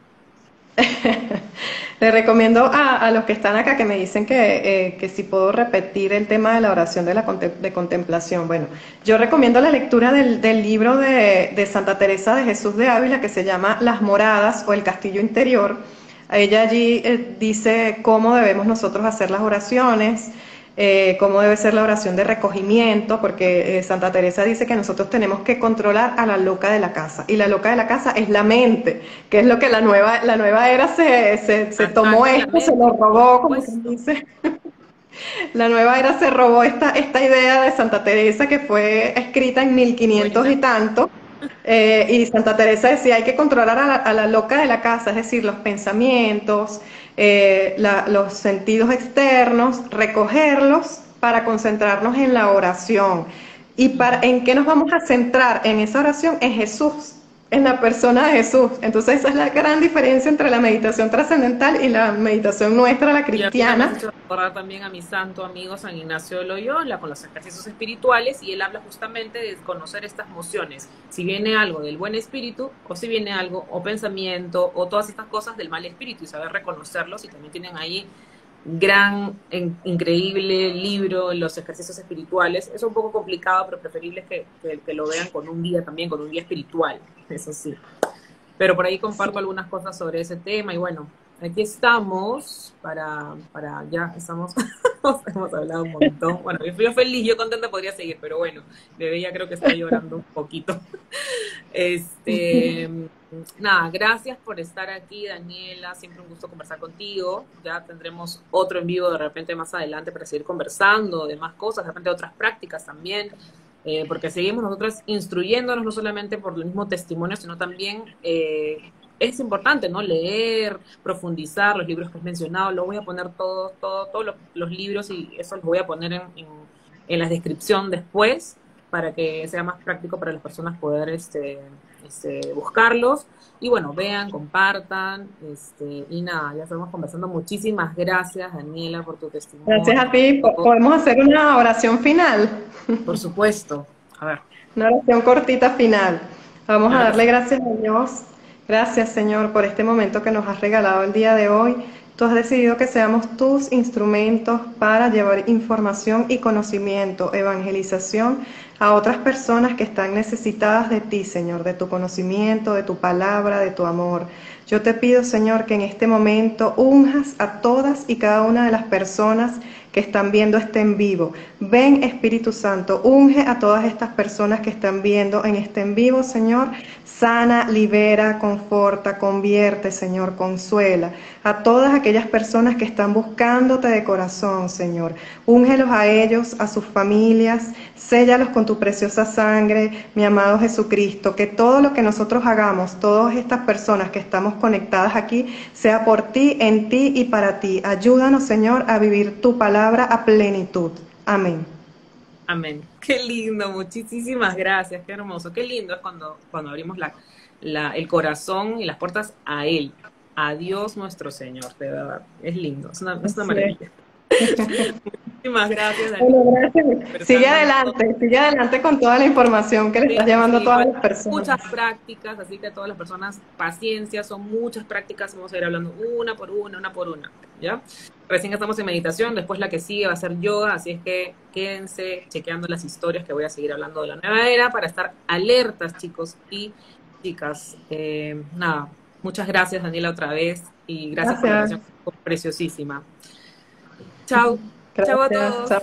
les recomiendo a los que están acá que me dicen que si puedo repetir el tema de la oración de contemplación. Bueno, yo recomiendo la lectura del libro de Santa Teresa de Jesús de Ávila que se llama Las Moradas o el Castillo Interior. Ella allí dice cómo debemos nosotros hacer las oraciones, cómo debe ser la oración de recogimiento, porque Santa Teresa dice que nosotros tenemos que controlar a la loca de la casa, y la loca de la casa es la mente, que es lo que la nueva era se tomó Ataca la esto, se mente, lo por robó, como quien supuesto. dice. La nueva era se robó esta idea de Santa Teresa que fue escrita en 1500 y Buena. tanto. Y Santa Teresa decía, hay que controlar a la loca de la casa, es decir, los pensamientos, los sentidos externos, recogerlos para concentrarnos en la oración. ¿Y en qué nos vamos a centrar en esa oración? En Jesús, en la persona de Jesús. Entonces esa es la gran diferencia entre la meditación trascendental y la meditación nuestra, la Y ahorita me has cristiana. hecho recordar también a mi santo amigo San Ignacio de Loyola con los ejercicios espirituales, y él habla justamente de conocer estas mociones, si viene algo del buen espíritu o si viene algo o pensamiento o todas estas cosas del mal espíritu, y saber reconocerlos. Y también tienen ahí increíble libro, los ejercicios espirituales. Es un poco complicado, pero preferible es que lo vean con un guía también, con un guía espiritual, eso sí. Pero por ahí comparto algunas cosas sobre ese tema y bueno, aquí estamos ya estamos, hemos hablado un montón. Bueno, yo feliz, yo contenta podría seguir, pero bueno, bebé ya creo que está llorando un poquito. Este, nada, gracias por estar aquí, Daniela, siempre un gusto conversar contigo. Ya tendremos otro en vivo de repente más adelante para seguir conversando de más cosas, de repente de otras prácticas también. Porque seguimos nosotras instruyéndonos no solamente por el mismo testimonio, sino también es importante, ¿no? Leer, profundizar los libros que has mencionado. Lo voy a poner todos los libros, y eso los voy a poner en la descripción después para que sea más práctico para las personas poder buscarlos. Y bueno, vean, compartan, y nada, ya estamos conversando. Muchísimas gracias, Daniela, por tu Gracias testimonio. a ti. Podemos hacer una oración final. Por supuesto. A ver. Una oración cortita final. Vamos a Claro que darle sí. gracias a Dios. Gracias, Señor, por este momento que nos has regalado el día de hoy. Tú has decidido que seamos tus instrumentos para llevar información y conocimiento, evangelización a otras personas que están necesitadas de ti, Señor, de tu conocimiento, de tu palabra, de tu amor. Yo te pido, Señor, que en este momento unjas a todas y cada una de las personas que están viendo este en vivo. Ven, Espíritu Santo, unge a todas estas personas que están viendo en este en vivo, Señor. Sana, libera, conforta, convierte, Señor, consuela. A todas aquellas personas que están buscándote de corazón, Señor. Úngelos a ellos, a sus familias, séllalos con tu preciosa sangre, mi amado Jesucristo. Que todo lo que nosotros hagamos, todas estas personas que estamos conectadas aquí, sea por ti, en ti y para ti. Ayúdanos, Señor, a vivir tu palabra a plenitud. Amén. Amén. Qué lindo, muchísimas gracias, qué hermoso. Qué lindo es cuando abrimos el corazón y las puertas a Él, a Dios nuestro Señor, de verdad. Es lindo, es una Así es. maravilla. Muchísimas gracias, Daniela. Bueno, gracias. Sigue adelante con toda la información que le Sí, estás llevando a sí, todas las faltan personas. muchas prácticas, así que a todas las personas, paciencia, son muchas prácticas, vamos a ir hablando una por una, ¿ya? Recién estamos en meditación, después la que sigue va a ser yoga, así es que quédense chequeando las historias que voy a seguir hablando de la nueva era para estar alertas, chicos y chicas. Nada, muchas gracias, Daniela, otra vez, y gracias por la Gracias. oración preciosísima. Chao, chao a Gracias. todos. Chao.